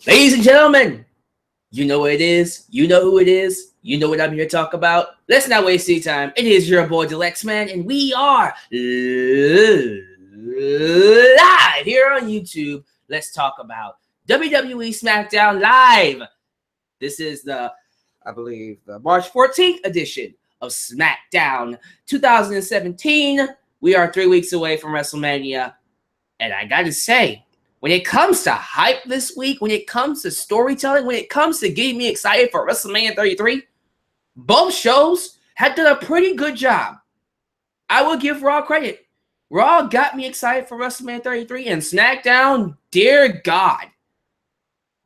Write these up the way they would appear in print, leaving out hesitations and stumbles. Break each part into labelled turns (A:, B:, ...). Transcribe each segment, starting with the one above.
A: Ladies and gentlemen, you know what it is. You know who it is. You know what I'm here to talk about. Let's not waste any time. It is your boy, Deluxe Man, and we are live here on YouTube. Let's talk about WWE Smackdown Live. This is I believe, the March 14th edition of Smackdown 2017. We are 3 weeks away from WrestleMania, and I gotta say, when it comes to hype this week, when it comes to storytelling, when it comes to getting me excited for WrestleMania 33, both shows have done a pretty good job. I will give Raw credit. Raw got me excited for WrestleMania 33, and SmackDown, dear God.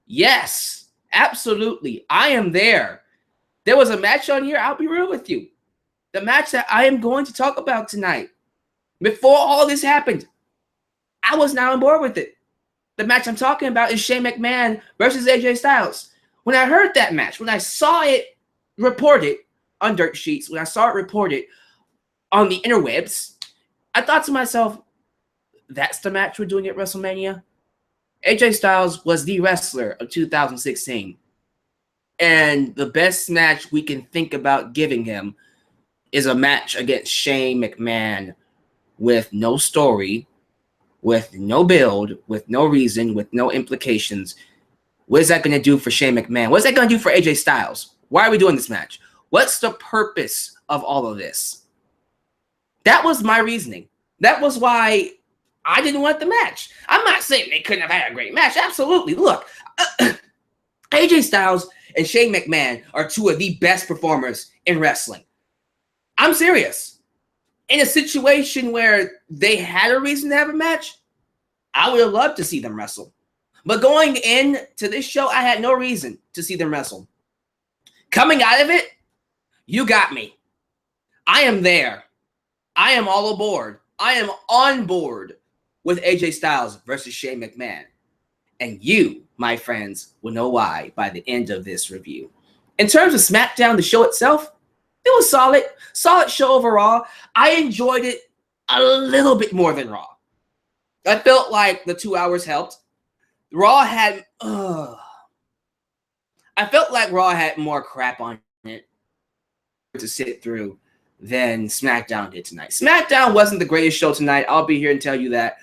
A: Yes, absolutely. I am there. There was a match on here, I'll be real with you. The match that I am going to talk about tonight, before all this happened, I was not on board with it. The match I'm talking about is Shane McMahon versus AJ Styles. When I heard that match, when I saw it reported on dirt sheets, when I saw it reported on the interwebs, I thought to myself, that's the match we're doing at WrestleMania? AJ Styles was the wrestler of 2016. And the best match we can think about giving him is a match against Shane McMahon with no story, with no build, with no reason, with no implications. What is that going to do for Shane McMahon? What's that going to do for AJ Styles? Why are we doing this match? What's the purpose of all of this? That was my reasoning. That was why I didn't want the match. I'm not saying they couldn't have had a great match. Absolutely. Look, AJ Styles and Shane McMahon are two of the best performers in wrestling. I'm serious. In a situation where they had a reason to have a match, I would have loved to see them wrestle. But going into this show, I had no reason to see them wrestle. Coming out of it, you got me. I am there. I am all aboard. I am on board with AJ Styles versus Shane McMahon. And you, my friends, will know why by the end of this review. In terms of SmackDown, the show itself, it was solid. Solid show overall. I enjoyed it a little bit more than Raw. I felt like the 2 hours helped. Raw had... I felt like Raw had more crap on it to sit through than SmackDown did tonight. SmackDown wasn't the greatest show tonight. I'll be here and tell you that.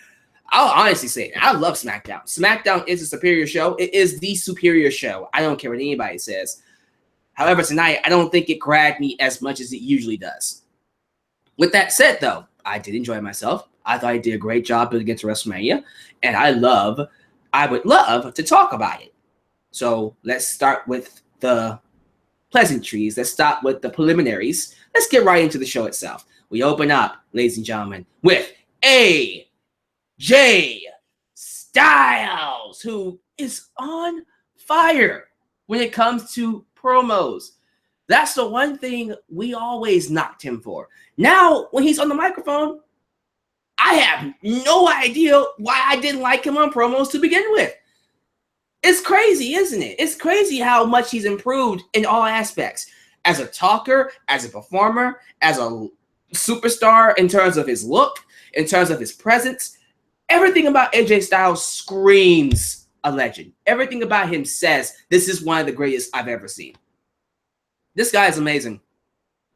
A: I'll honestly say it. I love SmackDown. SmackDown is a superior show. It is the superior show. I don't care what anybody says. However, tonight, I don't think it grabbed me as much as it usually does. With that said, though, I did enjoy myself. I thought I did a great job building into WrestleMania, and I would love to talk about it. So let's start with the pleasantries. Let's start with the preliminaries. Let's get right into the show itself. We open up, ladies and gentlemen, with AJ Styles, who is on fire when it comes to promos. That's the one thing we always knocked him for. Now, when he's on the microphone, I have no idea why I didn't like him on promos to begin with. It's crazy, isn't it? It's crazy how much he's improved in all aspects. As a talker, as a performer, as a superstar in terms of his look, in terms of his presence. Everything about AJ Styles screams a legend. Everything about him says, this is one of the greatest I've ever seen. This guy is amazing.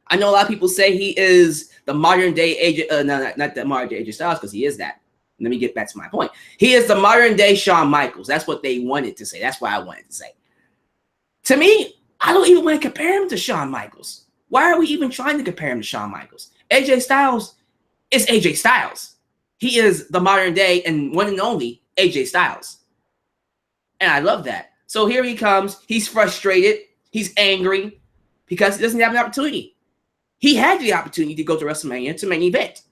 A: I know a lot of people say he is the modern day AJ, not the modern day AJ Styles, because he is that. Let me get back to my point. He is the modern day Shawn Michaels. That's what they wanted to say. That's what I wanted to say. To me, I don't even want to compare him to Shawn Michaels. Why are we even trying to compare him to Shawn Michaels? AJ Styles is AJ Styles. He is the modern day and one and only AJ Styles. And I love that. So here he comes. He's frustrated. He's angry because he doesn't have an opportunity. He had the opportunity to go to WrestleMania to main event.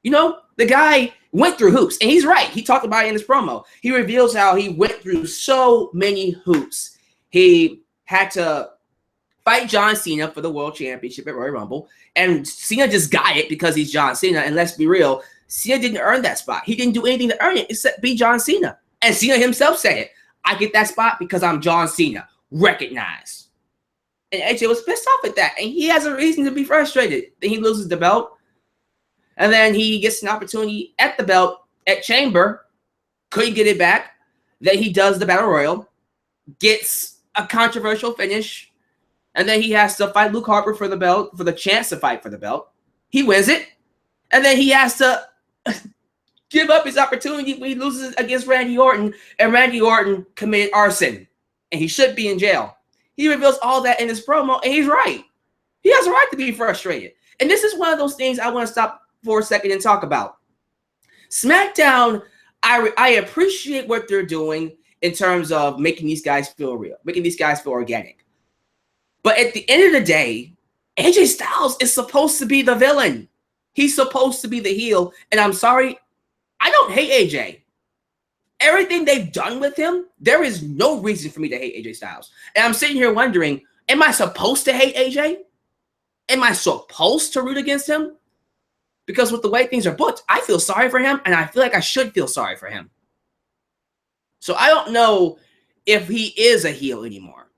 A: You know, the guy went through hoops, and he's right. He talked about it in his promo. He reveals how he went through so many hoops. He had to fight John Cena for the World Championship at Royal Rumble, and Cena just got it because he's John Cena. And let's be real, Cena didn't earn that spot. He didn't do anything to earn it except be John Cena. And Cena himself said it. I get that spot because I'm John Cena. Recognize. And AJ was pissed off at that. And he has a reason to be frustrated. Then he loses the belt. And then he gets an opportunity at the belt at Chamber. Couldn't get it back. Then he does the Battle Royal. gets a controversial finish, and then he has to fight Luke Harper for the belt, for the chance to fight for the belt. He wins it, and then he has to give up his opportunity when he loses against Randy Orton, and Randy Orton committed arson, and he should be in jail. He reveals all that in his promo, and he's right. He has a right to be frustrated. And this is one of those things I want to stop for a second and talk about. SmackDown, I appreciate what they're doing in terms of making these guys feel real, making these guys feel organic. But at the end of the day, AJ Styles is supposed to be the villain. He's supposed to be the heel. And I'm sorry, I don't hate AJ. Everything they've done with him, there is no reason for me to hate AJ Styles. And I'm sitting here wondering, am I supposed to hate AJ? Am I supposed to root against him? Because with the way things are booked, I feel sorry for him, and I feel like I should feel sorry for him. So I don't know if he is a heel anymore.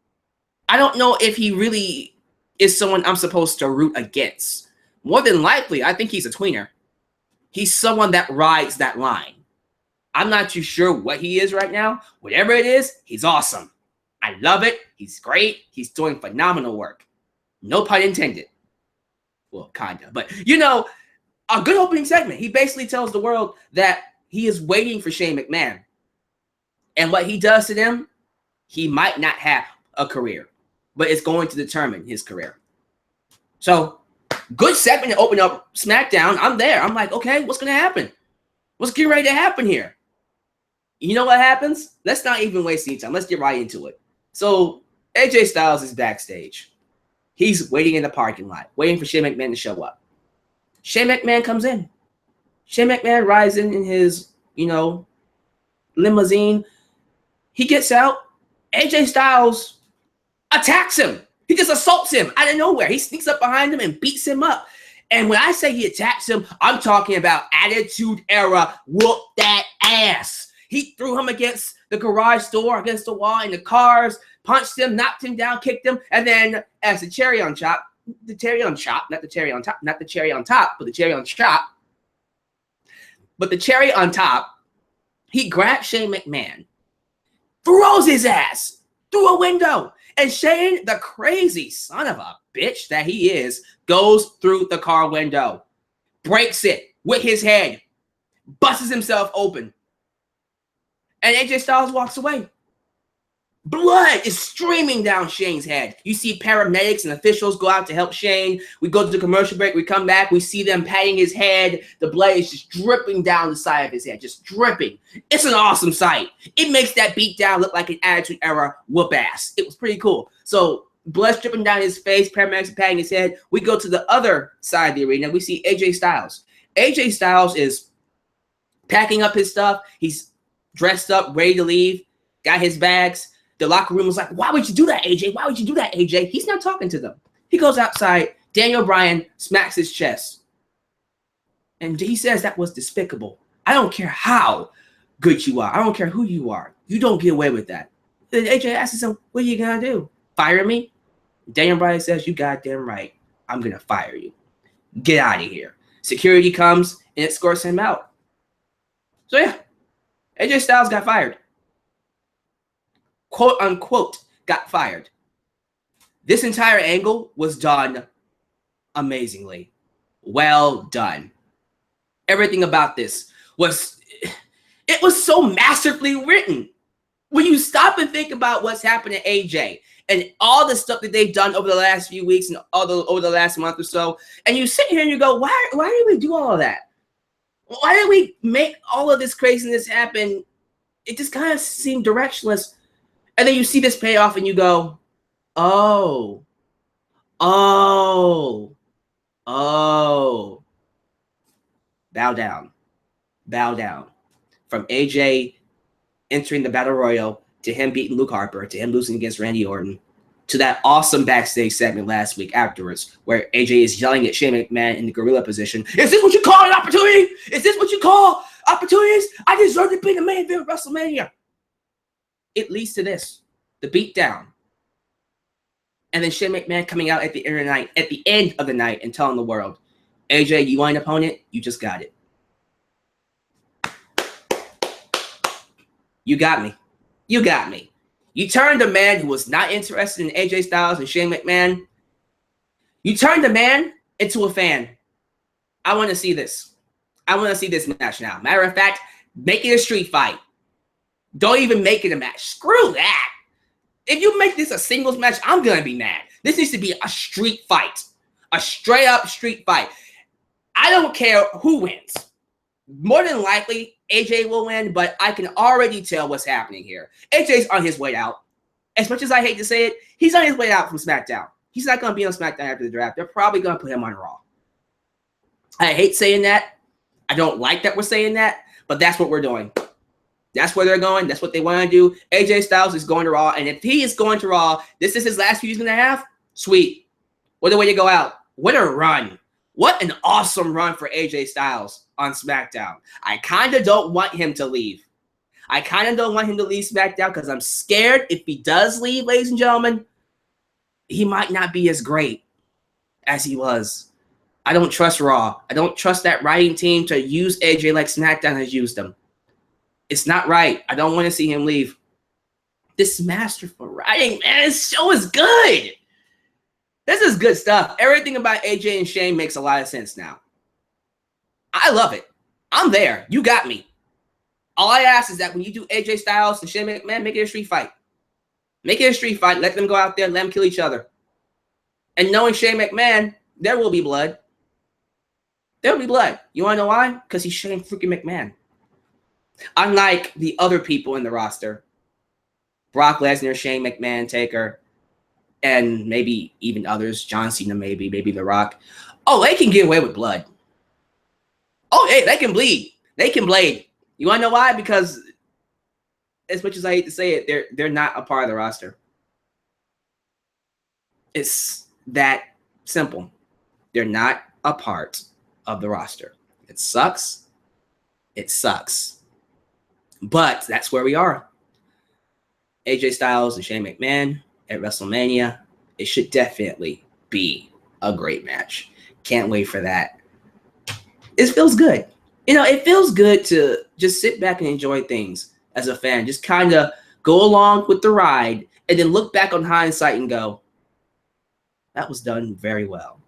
A: I don't know if he really is someone I'm supposed to root against. More than likely, I think he's a tweener. He's someone that rides that line. I'm not too sure what he is right now. Whatever it is, he's awesome. I love it. He's great. He's doing phenomenal work. No pun intended. Well, kind of. But, you know, a good opening segment. He basically tells the world that he is waiting for Shane McMahon. And what he does to them, he might not have a career. But it's going to determine his career. So, good segment to open up SmackDown. I'm there. I'm like, okay, what's going to happen? What's getting ready to happen here? You know what happens? Let's not even waste any time. Let's get right into it. So, AJ Styles is backstage. He's waiting in the parking lot, waiting for Shane McMahon to show up. Shane McMahon comes in. Shane McMahon rides in his, limousine. He gets out. AJ Styles attacks him. He just assaults him out of nowhere. He sneaks up behind him and beats him up. And when I say he attacks him, I'm talking about Attitude Era, whoop that ass. He threw him against the garage door, against the wall, in the cars, punched him, knocked him down, kicked him, and then as the cherry on top, but the cherry on top, but the cherry on top, he grabs Shane McMahon, throws his ass through a window, and Shane, the crazy son of a bitch that he is, goes through the car window, breaks it with his head, busts himself open, and AJ Styles walks away. Blood is streaming down Shane's head. You see paramedics and officials go out to help Shane. We go to the commercial break. We come back. We see them patting his head. The blood is just dripping down the side of his head, just dripping. It's an awesome sight. It makes that beatdown look like an Attitude Era whoop ass. It was pretty cool. So blood dripping down his face, paramedics patting his head. We go to the other side of the arena. We see AJ Styles. AJ Styles is packing up his stuff. He's dressed up, ready to leave, got his bags. The locker room was like, why would you do that, AJ? Why would you do that, AJ? He's not talking to them. He goes outside. Daniel Bryan smacks his chest. And he says that was despicable. I don't care how good you are. I don't care who you are. You don't get away with that. Then AJ asks him, what are you going to do? Fire me? Daniel Bryan says, you goddamn right. I'm going to fire you. Get out of here. Security comes and escorts him out. So yeah, AJ Styles got fired. Quote unquote, got fired. This entire angle was done amazingly. Well done. Everything about this was so masterfully written. When you stop and think about what's happened to AJ and all the stuff that they've done over the last few weeks and over the last month or so, and you sit here and you go, why did we do all of that? Why did we make all of this craziness happen? It just kind of seemed directionless. And then you see this payoff and you go, oh. Bow down. From AJ entering the Battle Royal, to him beating Luke Harper, to him losing against Randy Orton, to that awesome backstage segment last week afterwards, where AJ is yelling at Shane McMahon in the gorilla position. Is this what you call an opportunity? Is this what you call opportunities? I deserve to be the main event of WrestleMania. It leads to this, the beatdown. And then Shane McMahon coming out at the end of the night and telling the world, AJ, you want an opponent? You just got it. You got me. You turned a man who was not interested in AJ Styles and Shane McMahon. You turned a man into a fan. I want to see this. I want to see this match now. Matter of fact, make it a street fight. Don't even make it a match. Screw that. If you make this a singles match, I'm going to be mad. This needs to be a street fight. A straight up street fight. I don't care who wins. More than likely, AJ will win, but I can already tell what's happening here. AJ's on his way out. As much as I hate to say it, he's on his way out from SmackDown. He's not going to be on SmackDown after the draft. They're probably going to put him on Raw. I hate saying that. I don't like that we're saying that, but that's what we're doing. That's where they're going. That's what they want to do. AJ Styles is going to Raw, and if he is going to Raw, this is his last feud he's going to have, sweet. What a way to go out. What a run. What an awesome run for AJ Styles on SmackDown. I kind of don't want him to leave. I kind of don't want him to leave SmackDown because I'm scared if he does leave, ladies and gentlemen, he might not be as great as he was. I don't trust Raw. I don't trust that writing team to use AJ like SmackDown has used him. It's not right. I don't want to see him leave. This masterful writing, man, this show is good. This is good stuff. Everything about AJ and Shane makes a lot of sense now. I love it. I'm there. You got me. All I ask is that when you do AJ Styles and Shane McMahon, make it a street fight. Make it a street fight. Let them go out there and let them kill each other. And knowing Shane McMahon, there will be blood. There will be blood. You want to know why? Because he's Shane freaking McMahon. Unlike the other people in the roster, Brock Lesnar, Shane McMahon, Taker, and maybe even others, John Cena, maybe The Rock. Oh, they can get away with blood. Oh, hey, they can bleed. They can blade. You want to know why? Because as much as I hate to say it, they're not a part of the roster. It's that simple. They're not a part of the roster. It sucks. It sucks. But that's where we are. AJ Styles and Shane McMahon at WrestleMania. It should definitely be a great match. Can't wait for that. It feels good. You know, it feels good to just sit back and enjoy things as a fan. Just kind of go along with the ride and then look back on hindsight and go, that was done very well.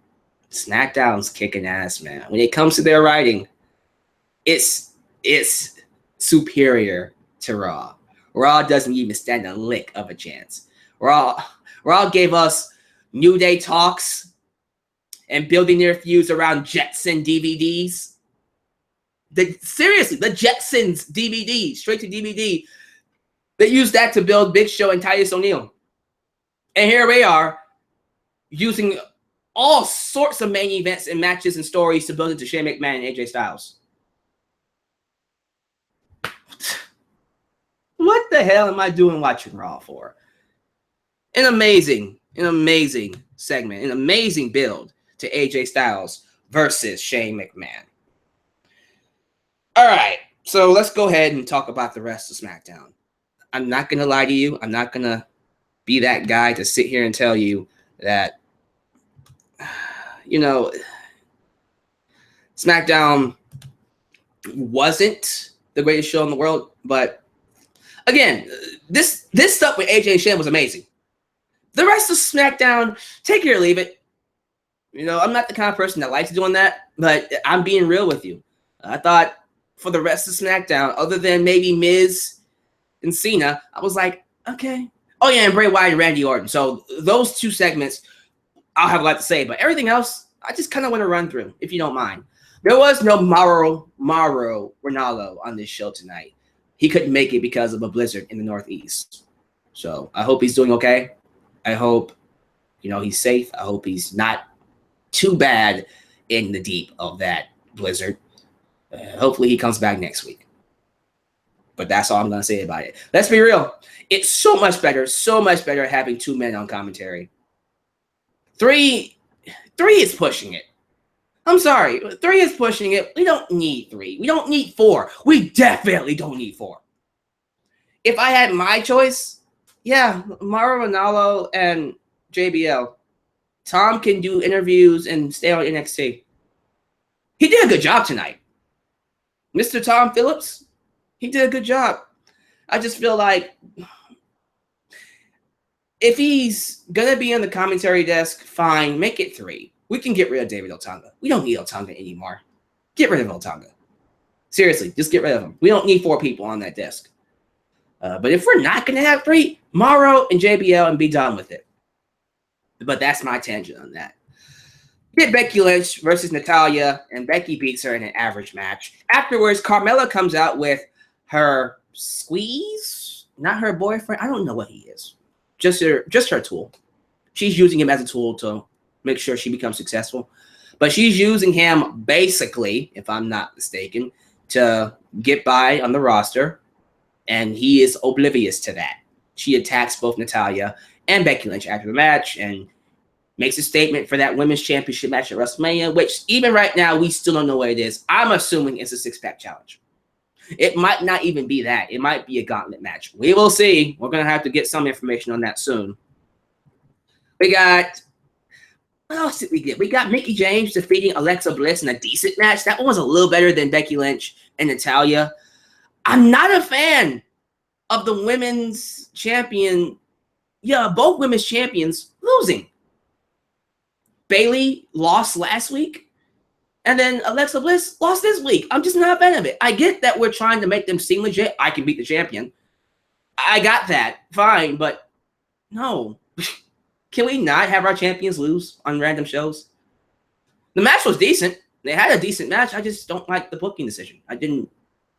A: SmackDown's kicking ass, man. When it comes to their writing, it's superior to Raw. Raw doesn't even stand a lick of a chance. Raw gave us New Day talks and building their feuds around Jetson DVDs. Seriously, the Jetsons DVD, straight to DVD. They used that to build Big Show and Titus O'Neil. And here we are using all sorts of main events and matches and stories to build into Shane McMahon and AJ Styles. What the hell am I doing watching Raw for? An amazing segment, an amazing build to AJ Styles versus Shane McMahon. All right, so let's go ahead and talk about the rest of SmackDown. I'm not going to lie to you. I'm not going to be that guy to sit here and tell you that, you know, SmackDown wasn't the greatest show in the world. But again, this stuff with AJ and Shane was amazing. The rest of SmackDown, take it or leave it. You know, I'm not the kind of person that likes doing that, but I'm being real with you. I thought for the rest of SmackDown, other than maybe Miz and Cena, I was like, okay. Oh, yeah, and Bray Wyatt and Randy Orton. So those two segments, I'll have a lot to say. But everything else, I just kind of want to run through, if you don't mind. There was no Mauro Ranallo on this show tonight. He couldn't make it because of a blizzard in the Northeast. So I hope he's doing okay. I hope, you know, he's safe. I hope he's not too bad in the deep of that blizzard. Hopefully he comes back next week. But that's all I'm going to say about it. Let's be real. It's so much better having two men on commentary. Three is pushing it. I'm sorry. 3 is pushing it. We don't need 3. We don't need 4. We definitely don't need 4. If I had my choice, yeah, Mauro Ranallo and JBL. Tom can do interviews and stay on NXT. He did a good job tonight. Mr. Tom Phillips, he did a good job. I just feel like If he's gonna be on the commentary desk, fine, make it 3. We can get rid of David Otunga. We don't need Otunga anymore. Get rid of Otunga. Seriously, just get rid of him. We don't need 4 people on that desk. But if we're not gonna have 3, Morrow and JBL and be done with it. But that's my tangent on that. Get Becky Lynch versus Natalya, and Becky beats her in an average match. Afterwards, Carmella comes out with her squeeze, not her boyfriend. I don't know what he is. Just her tool. She's using him as a tool to make sure she becomes successful. But she's using him basically, if I'm not mistaken, to get by on the roster. And he is oblivious to that. She attacks both Natalya and Becky Lynch after the match and makes a statement for that women's championship match at WrestleMania, which even right now, we still don't know what it is. I'm assuming it's a 6-pack challenge. It might not even be that. It might be a gauntlet match. We will see. We're going to have to get some information on that soon. We got... What else did we get? We got Mickie James defeating Alexa Bliss in a decent match. That one was a little better than Becky Lynch and Natalya. I'm not a fan of the women's champion. Yeah, both women's champions losing. Bayley lost last week, and then Alexa Bliss lost this week. I'm just not a fan of it. I get that we're trying to make them seem legit. I can beat the champion. I got that. Fine, but no. Can we not have our champions lose on random shows? The match was decent. They had a decent match. I just don't like the booking decision. I didn't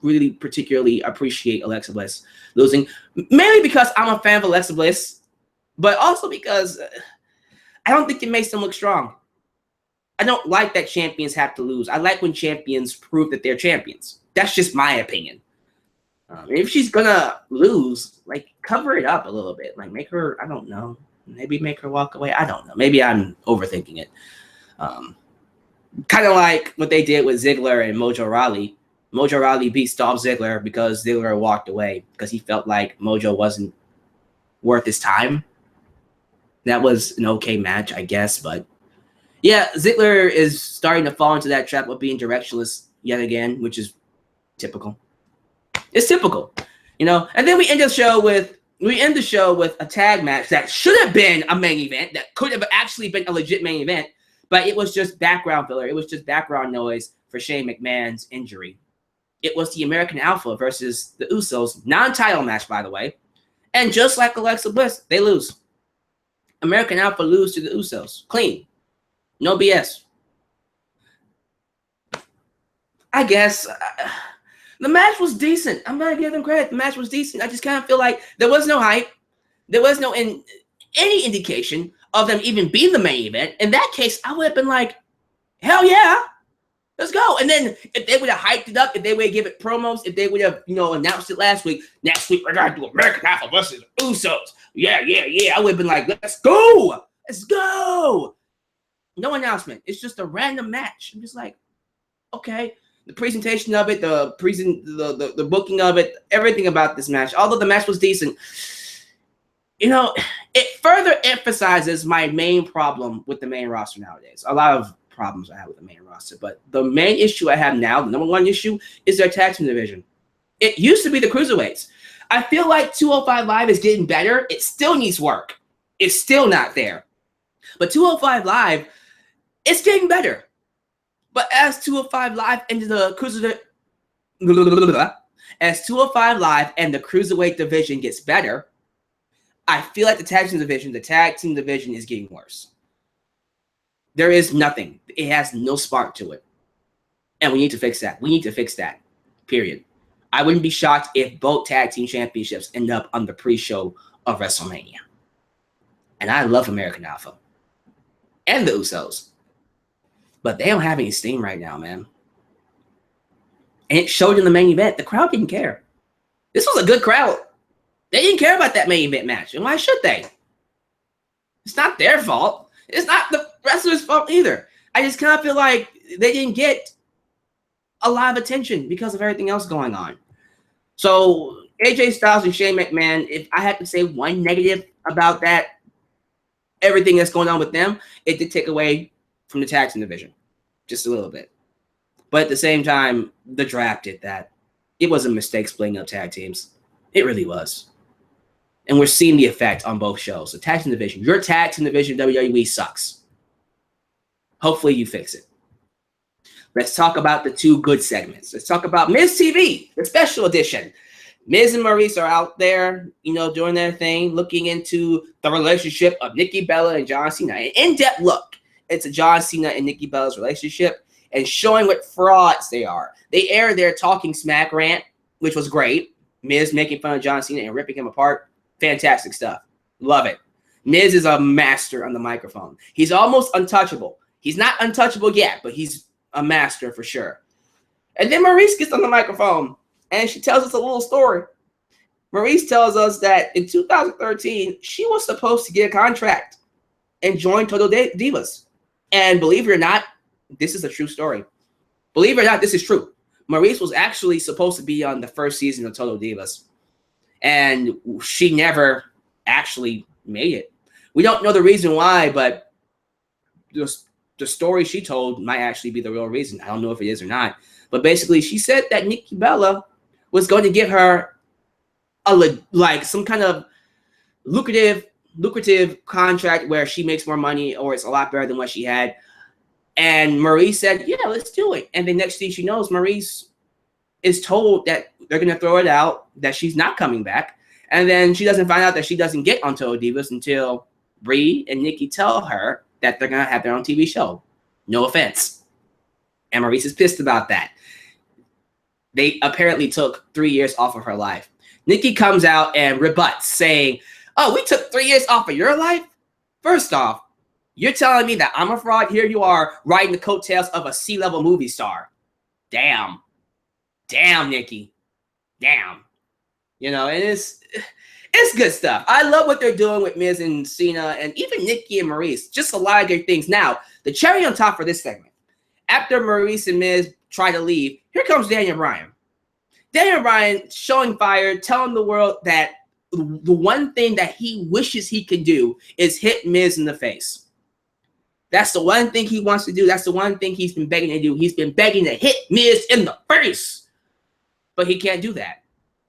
A: really particularly appreciate Alexa Bliss losing, mainly because I'm a fan of Alexa Bliss, but also because I don't think it makes them look strong. I don't like that champions have to lose. I like when champions prove that they're champions. That's just my opinion. If she's gonna lose, like, cover it up a little bit. Like, make her, I don't know, maybe make her walk away. I don't know. Maybe I'm overthinking it. Kind of like what they did with Ziggler and Mojo Rawley. Mojo Rawley beat Dolph Ziggler because Ziggler walked away because he felt like Mojo wasn't worth his time. That was an okay match, I guess. But yeah, Ziggler is starting to fall into that trap of being directionless yet again, which is typical. It's typical, you know. And then we end the show with a tag match that should have been a main event, that could have actually been a legit main event, but it was just background filler. It was just background noise for Shane McMahon's injury. It was the American Alpha versus the Usos, non-title match, by the way. And just like Alexa Bliss, they lose. American Alpha lose to the Usos. Clean. No BS. I guess the match was decent. I'm going to give them credit. The match was decent. I just kind of feel like there was no hype. There was no any indication of them even being the main event. In that case, I would have been like, hell yeah. Let's go. And then if they would have hyped it up, if they would have given it promos, if they would have, announced it last week, next week we're going to do American Alpha versus Usos. Yeah. I would have been like, let's go. Let's go. No announcement. It's just a random match. I'm just like, okay. The presentation of it, the booking of it, everything about this match, although the match was decent, it further emphasizes my main problem with the main roster nowadays. A lot of problems I have with the main roster, but the main issue I have now, the number one issue, is their tag team division. It used to be the cruiserweights. I feel like 205 Live is getting better. It still needs work. It's still not there. But 205 Live, it's getting better. But as 205 Live and the cruiserweight division gets better, I feel like the tag team division is getting worse. There is nothing. It has no spark to it. And we need to fix that. We need to fix that. Period. I wouldn't be shocked if both tag team championships end up on the pre-show of WrestleMania. And I love American Alpha. And the Usos. But they don't have any steam right now, man. And it showed in the main event. The crowd didn't care. This was a good crowd. They didn't care about that main event match. And why should they? It's not their fault. It's not the wrestler's fault either. I just kind of feel like they didn't get a lot of attention because of everything else going on. So AJ Styles and Shane McMahon, if I had to say one negative about that, everything that's going on with them, it did take away from the tag team division. Just a little bit. But at the same time, the draft did that. It was a mistake splitting up tag teams. It really was. And we're seeing the effect on both shows. The tag team division. Your tag team division WWE sucks. Hopefully you fix it. Let's talk about the two good segments. Let's talk about MizTV, the special edition. Miz and Maryse are out there, doing their thing, looking into the relationship of Nikki Bella and John Cena. An in-depth look into John Cena and Nikki Bella's relationship and showing what frauds they are. They aired their Talking Smack rant, which was great. Miz making fun of John Cena and ripping him apart. Fantastic stuff. Love it. Miz is a master on the microphone. He's almost untouchable. He's not untouchable yet, but he's a master for sure. And then Maryse gets on the microphone and she tells us a little story. Maryse tells us that in 2013, she was supposed to get a contract and join Total Divas. And believe it or not, this is a true story. Believe it or not, this is true. Maryse was actually supposed to be on the first season of Total Divas. And she never actually made it. We don't know the reason why, but the story she told might actually be the real reason. I don't know if it is or not. But basically, she said that Nikki Bella was going to give her some kind of lucrative contract where she makes more money or it's a lot better than what she had. And Maryse said, yeah, let's do it. And the next thing she knows, Maryse is told that they're going to throw it out, that she's not coming back. And then she doesn't find out that she doesn't get on Total Divas until Brie and Nikki tell her that they're going to have their own TV show. No offense. And Maryse is pissed about that. They apparently took 3 years off of her life. Nikki comes out and rebuts, saying, oh, we took 3 years off of your life? First off, you're telling me that I'm a fraud? Here you are riding the coattails of a C-level movie star. Damn. Damn, Nikki. Damn. And it's good stuff. I love what they're doing with Miz and Cena and even Nikki and Maryse. Just a lot of good things. Now, the cherry on top for this segment. After Maryse and Miz try to leave, here comes Daniel Bryan. Daniel Bryan showing fire, telling the world that the one thing that he wishes he could do is hit Miz in the face. That's the one thing he wants to do. That's the one thing he's been begging to do. He's been begging to hit Miz in the face. But he can't do that.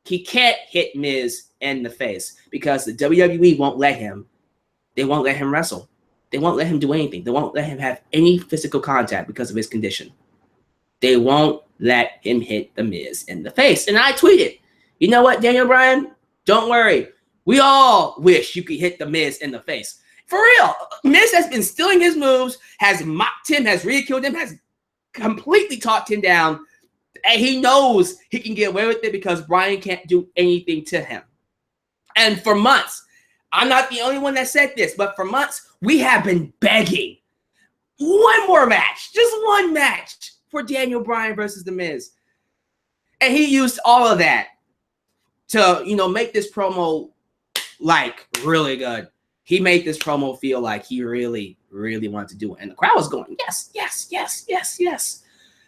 A: He can't hit Miz in the face because the WWE won't let him. They won't let him wrestle. They won't let him do anything. They won't let him have any physical contact because of his condition. They won't let him hit the Miz in the face. And I tweeted, you know what, Daniel Bryan? Don't worry. We all wish you could hit the Miz in the face. For real. Miz has been stealing his moves, has mocked him, has ridiculed him, has completely talked him down. And he knows he can get away with it because Bryan can't do anything to him. And for months, I'm not the only one that said this, but for months, we have been begging one more match, just one match for Daniel Bryan versus The Miz. And he used all of that to, make this promo really good. He made this promo feel like he really, really wanted to do it. And the crowd was going, yes, yes, yes, yes, yes.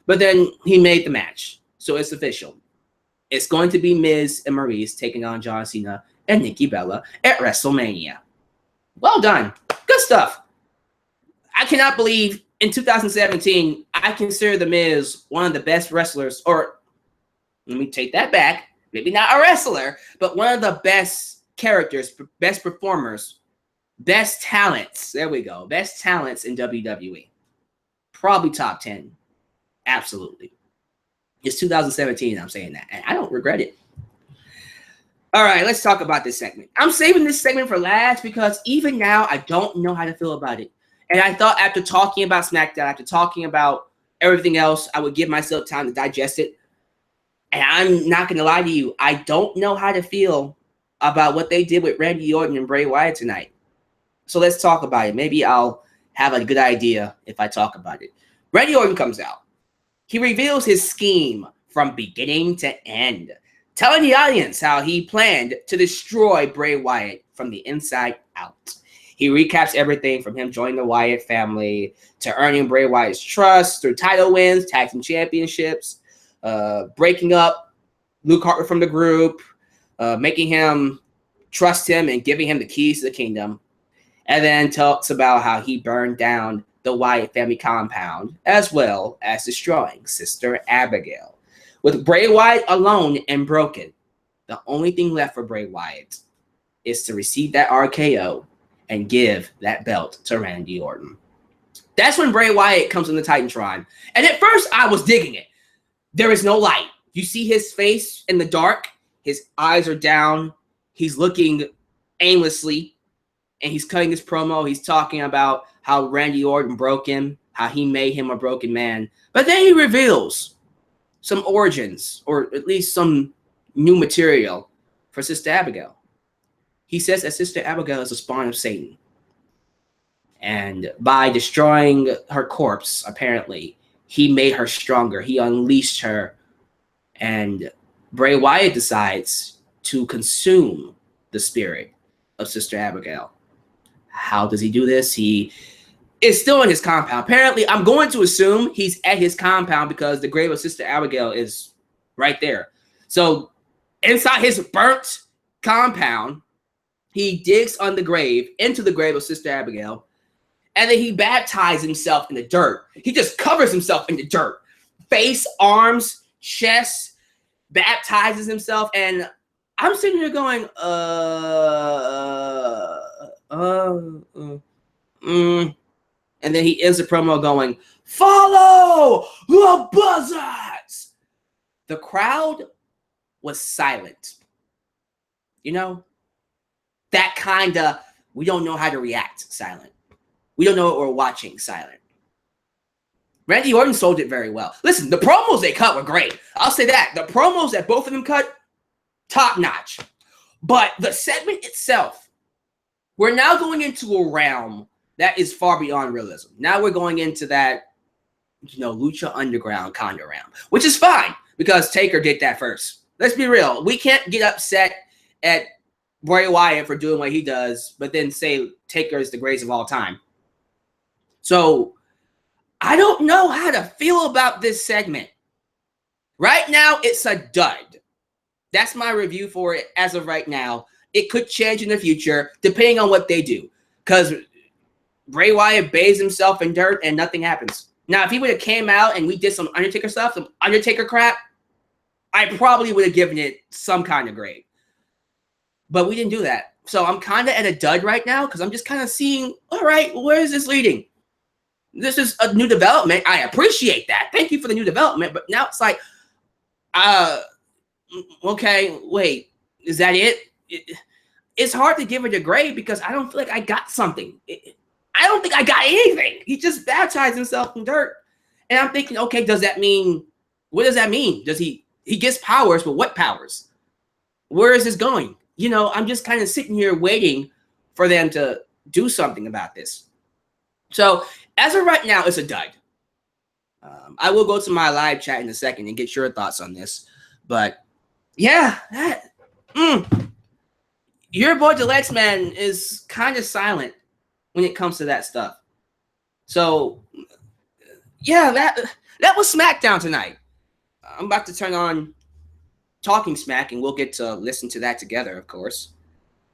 A: But then he made the match. So it's official. It's going to be Miz and Maryse taking on John Cena and Nikki Bella at WrestleMania. Well done. Good stuff. I cannot believe in 2017, I consider The Miz one of the best wrestlers, or let me take that back. Maybe not a wrestler, but one of the best characters, best performers, best talents. There we go. Best talents in WWE. Probably top 10. Absolutely. It's 2017, I'm saying that. And I don't regret it. All right, let's talk about this segment. I'm saving this segment for last because even now, I don't know how to feel about it. And I thought after talking about SmackDown, after talking about everything else, I would give myself time to digest it. And I'm not going to lie to you. I don't know how to feel about what they did with Randy Orton and Bray Wyatt tonight. So let's talk about it. Maybe I'll have a good idea if I talk about it. Randy Orton comes out. He reveals his scheme from beginning to end, telling the audience how he planned to destroy Bray Wyatt from the inside out. He recaps everything from him joining the Wyatt family to earning Bray Wyatt's trust through title wins, tag team championships, breaking up Luke Harper from the group, making him trust him and giving him the keys to the kingdom. And then talks about how he burned down the Wyatt family compound, as well as destroying Sister Abigail. With Bray Wyatt alone and broken, the only thing left for Bray Wyatt is to receive that RKO and give that belt to Randy Orton. That's when Bray Wyatt comes in the Titantron. And at first, I was digging it. There is no light. You see his face in the dark. His eyes are down. He's looking aimlessly. And he's cutting his promo. He's talking about how Randy Orton broke him, how he made him a broken man. But then he reveals some origins, or at least some new material for Sister Abigail. He says that Sister Abigail is a spawn of Satan. And by destroying her corpse, apparently, he made her stronger. He unleashed her. And Bray Wyatt decides to consume the spirit of Sister Abigail. How does he do this? He is still in his compound. Apparently, I'm going to assume he's at his compound because the grave of Sister Abigail is right there. So inside his burnt compound, he digs on the grave, into the grave of Sister Abigail, and then he baptizes himself in the dirt. He just covers himself in the dirt. Face, arms, chest, baptizes himself, and I'm sitting here going, and then he ends the promo going, "Follow the buzzards." The crowd was silent. You know, that kind of, we don't know how to react silent. We don't know what we're watching silent. Randy Orton sold it very well. Listen, the promos they cut were great. I'll say that. The promos that both of them cut, top notch. But the segment itself, we're now going into a realm that is far beyond realism. Now we're going into that, Lucha Underground kind of realm, which is fine because Taker did that first. Let's be real. We can't get upset at Bray Wyatt for doing what he does, but then say Taker is the greatest of all time. So I don't know how to feel about this segment. Right now, it's a dud. That's my review for it as of right now. It could change in the future, depending on what they do. Because Bray Wyatt bathes himself in dirt and nothing happens. Now, if he would have came out and we did some Undertaker stuff, some Undertaker crap, I probably would have given it some kind of grade. But we didn't do that. So I'm kind of at a dud right now because I'm just kind of seeing, all right, where is this leading? This is a new development. I appreciate that. Thank you for the new development. But now it's like, okay, wait, is that it? It's hard to give it a grade because I don't feel like I got something. I don't think I got anything. He just baptized himself in dirt. And I'm thinking, okay, does that mean, what does that mean? Does he gets powers, but what powers? Where is this going? I'm just kind of sitting here waiting for them to do something about this. So as of right now, it's a dud. I will go to my live chat in a second and get your thoughts on this. But yeah, your boy Deluxe Man is kind of silent when it comes to that stuff. So yeah, that was SmackDown tonight. I'm about to turn on Talking Smack, and we'll get to listen to that together, of course.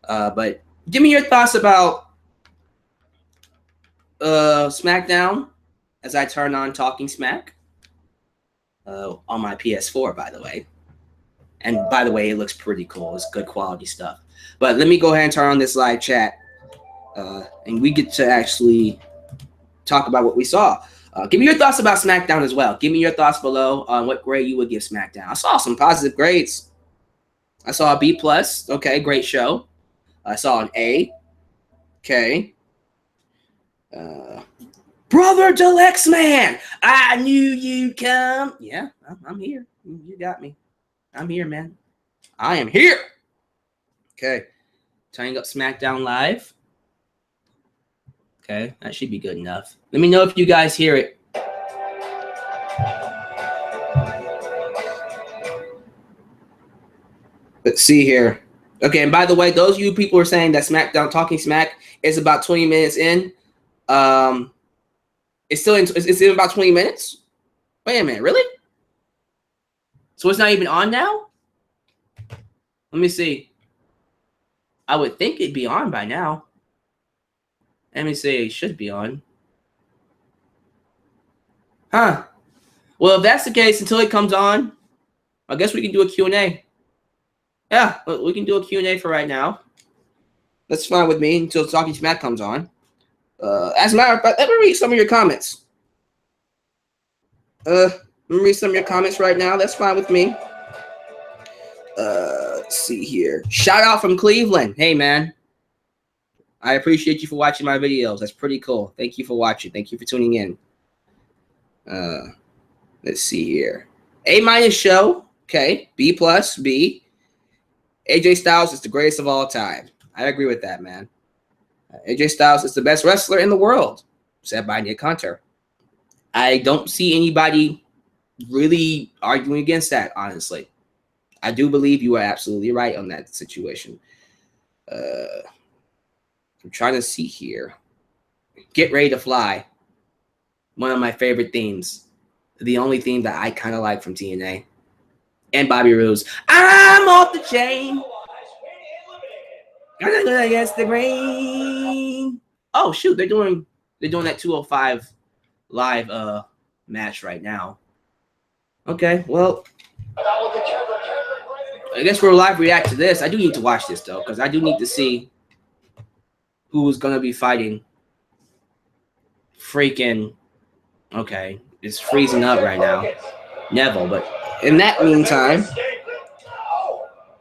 A: But give me your thoughts about SmackDown as I turn on Talking Smack on my PS4, by the way. And by the way, it looks pretty cool. It's good quality stuff. But let me go ahead and turn on this live chat, and we get to actually talk about what we saw. Give me your thoughts about SmackDown as well. Give me your thoughts below on what grade you would give SmackDown. I saw some positive grades. I saw a B+. Okay, great show. I saw an A. Okay. Brother Deluxe Man, I knew you'd come. Yeah, I'm here. You got me. I'm here, man. I am here. Okay. Turning up SmackDown Live. Okay, that should be good enough. Let me know if you guys hear it. Let's see here. Okay, and by the way, those of you people are saying that SmackDown Talking Smack is about 20 minutes in. It's in about 20 minutes? Wait a minute, really? So it's not even on now? Let me see. I would think it'd be on by now. Let me see. It should be on. Huh. Well, if that's the case, until it comes on, I guess we can do a Q&A. Yeah, we can do a Q&A for right now. That's fine with me until Talking Smack comes on. As a matter of fact, let me read some of your comments. Let me read some of your comments right now. That's fine with me. Let's see here. Shout out from Cleveland. Hey, man. I appreciate you for watching my videos. That's pretty cool. Thank you for watching. Thank you for tuning in. Let's see here. A- show. Okay. B+, B. AJ Styles is the greatest of all time. I agree with that, man. AJ Styles is the best wrestler in the world, said by Nick Hunter. I don't see anybody really arguing against that, honestly. I do believe you are absolutely right on that situation. I'm trying to see here. Get Ready to Fly. One of my favorite themes. The only theme that I kind of like from TNA. And Bobby Roode's I'm off the chain. Gonna go against the grain. Oh shoot, they're doing that 205 live match right now. Okay, well, I guess we'll live react to this. I do need to watch this though, because I do need to see who's gonna be fighting. Freaking okay, it's freezing up right now. Neville, but in that meantime,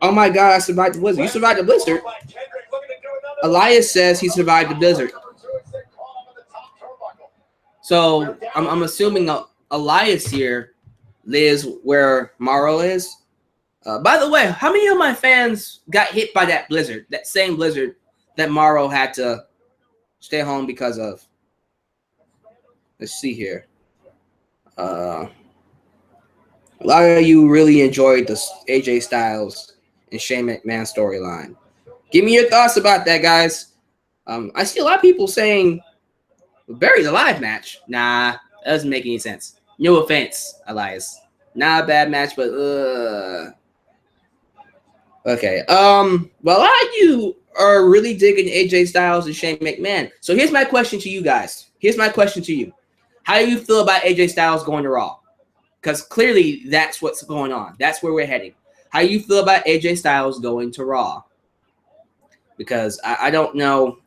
A: oh my God, I survived the blizzard. You survived the blizzard. Elias says he survived the blizzard. So I'm assuming Elias here lives where Morrow is. By the way, how many of my fans got hit by that blizzard? That same blizzard that Morrow had to stay home because of. Let's see here. A lot of you really enjoyed the AJ Styles and Shane McMahon storyline. Give me your thoughts about that, guys. I see a lot of people saying Buried Alive match. Nah, that doesn't make any sense. No offense, Elias. Not a bad match, but okay. Well, a lot of you are really digging AJ Styles and Shane McMahon. So here's my question to you guys. Here's my question to you. How do you feel about AJ Styles going to Raw? Because clearly that's what's going on. That's where we're heading. How do you feel about AJ Styles going to Raw? Because I don't know.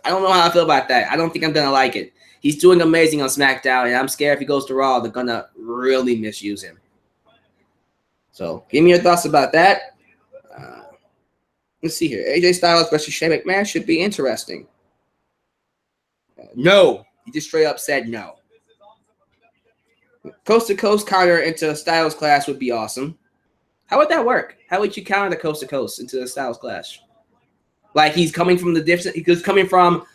A: I don't know how I feel about that. I don't think I'm going to like it. He's doing amazing on SmackDown, and I'm scared if he goes to Raw, they're going to really misuse him. So give me your thoughts about that. Let's see here. AJ Styles versus Shane McMahon should be interesting. No. He just straight up said no. Coast to coast counter into a Styles Clash would be awesome. How would that work? How would you counter the coast to coast into a Styles Clash? Like he's coming from the different. He's coming from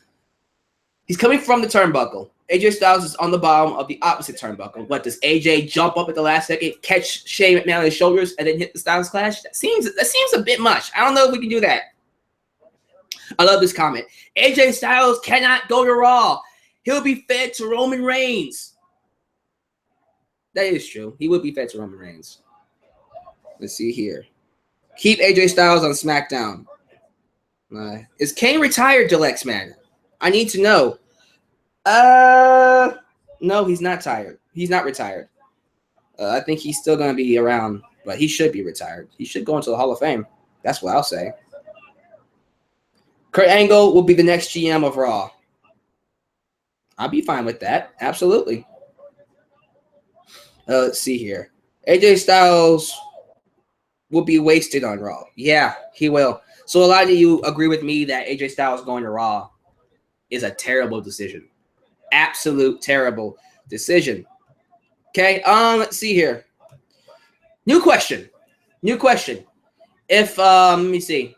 A: the turnbuckle. AJ Styles is on the bottom of the opposite turnbuckle. What does AJ jump up at the last second, catch Shane McMahon on his shoulders, and then hit the Styles Clash? That seems a bit much. I don't know if we can do that. I love this comment. AJ Styles cannot go to Raw. He'll be fed to Roman Reigns. That is true. He would be fed to Roman Reigns. Let's see here. Keep AJ Styles on SmackDown. Is Kane retired, Deluxe Man? I need to know. No, he's not tired. He's not retired. I think he's still going to be around, but he should be retired. He should go into the Hall of Fame. That's what I'll say. Kurt Angle will be the next GM of Raw. I'll be fine with that. Absolutely. Let's see here. AJ Styles will be wasted on Raw. Yeah, he will. So a lot of you agree with me that AJ Styles going to Raw is a terrible decision. Absolute terrible decision. Okay, let's see here. New question. If, let me see.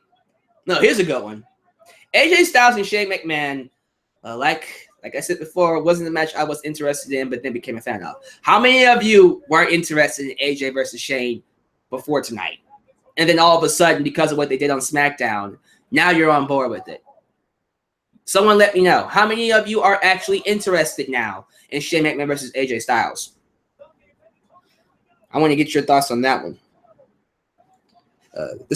A: No, here's a good one. AJ Styles and Shane McMahon, like I said before, wasn't the match I was interested in, but then became a fan of. How many of you weren't interested in AJ versus Shane before tonight? And then all of a sudden, because of what they did on SmackDown, now you're on board with it. Someone let me know. How many of you are actually interested now in Shane McMahon versus AJ Styles? I want to get your thoughts on that one. The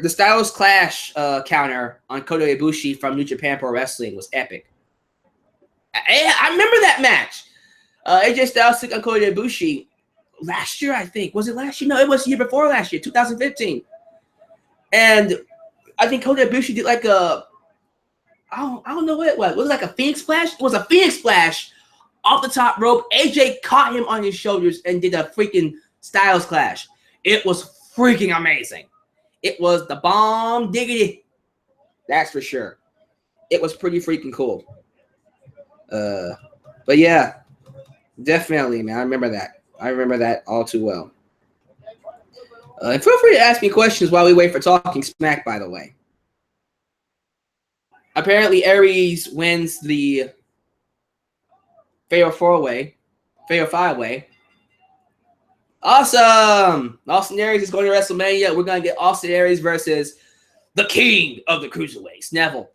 A: Styles Clash counter on Kota Ibushi from New Japan Pro Wrestling was epic. I remember that match. AJ Styles took on Kota Ibushi last year, I think. Was it last year? No, it was the year before last year, 2015. And I think Kota Ibushi did like a, I don't know what it was. Was it like a Phoenix Splash? It was a Phoenix Splash off the top rope. AJ caught him on his shoulders and did a freaking Styles Clash. It was freaking amazing. It was the bomb diggity. That's for sure. It was pretty freaking cool. But yeah, definitely, man. I remember that. I remember that all too well. Feel free to ask me questions while we wait for Talking Smack, by the way. Apparently, Aries wins the Fatal 4-Way, Fatal 5-Way. Awesome! Austin Aries is going to WrestleMania. We're going to get Austin Aries versus the king of the Cruiserweights, Neville.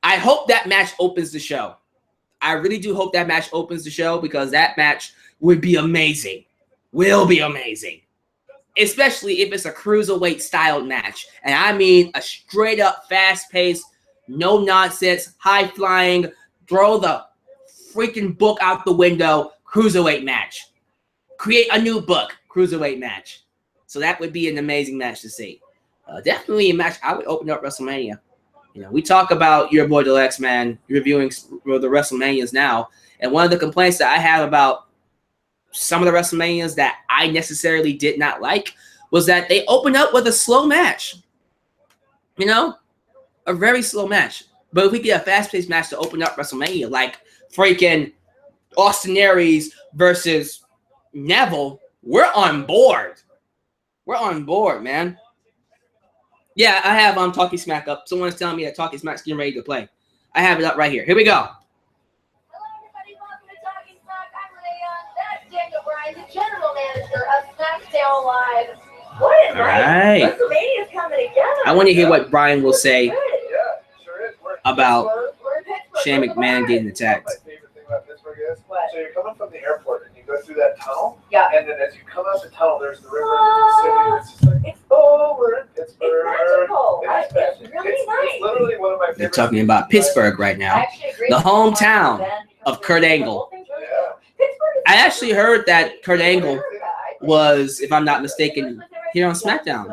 A: I hope that match opens the show. I really do hope that match opens the show because that match would be amazing. Will be amazing. Especially if it's a Cruiserweight styled match. And I mean a straight up fast paced, no nonsense, high flying, throw the freaking book out the window Cruiserweight match. Create a new book Cruiserweight match. So that would be an amazing match to see. Definitely a match I would open up WrestleMania. You know, we talk about your boy Deluxe, man, reviewing the WrestleManias now. And one of the complaints that I have about some of the WrestleManias that I necessarily did not like was that they opened up with a slow match. You know, a very slow match. But if we get a fast-paced match to open up WrestleMania, like freaking Austin Aries versus Neville, we're on board. We're on board, man. Yeah, I have Talking Smack up. Someone's telling me that Talking Smack's getting ready to play. I have it up right here. Here we go.
B: The general manager of Smackdown Live. What a night. WrestleMania is coming together.
A: I want to hear what Bryan will say about Shane McMahon getting attacked.
C: My favorite thing about Pittsburgh is, so you're coming from the airport and you go through that tunnel, and then as you come out the tunnel, there's the river and the city. It's just like, oh, we're in Pittsburgh.
B: It's magical. It's really nice.
C: It's literally one of my favorite.
A: They're talking about Pittsburgh right now, the hometown of Kurt Angle. I actually heard that Kurt Angle was, if I'm not mistaken, here on SmackDown.
B: So, shout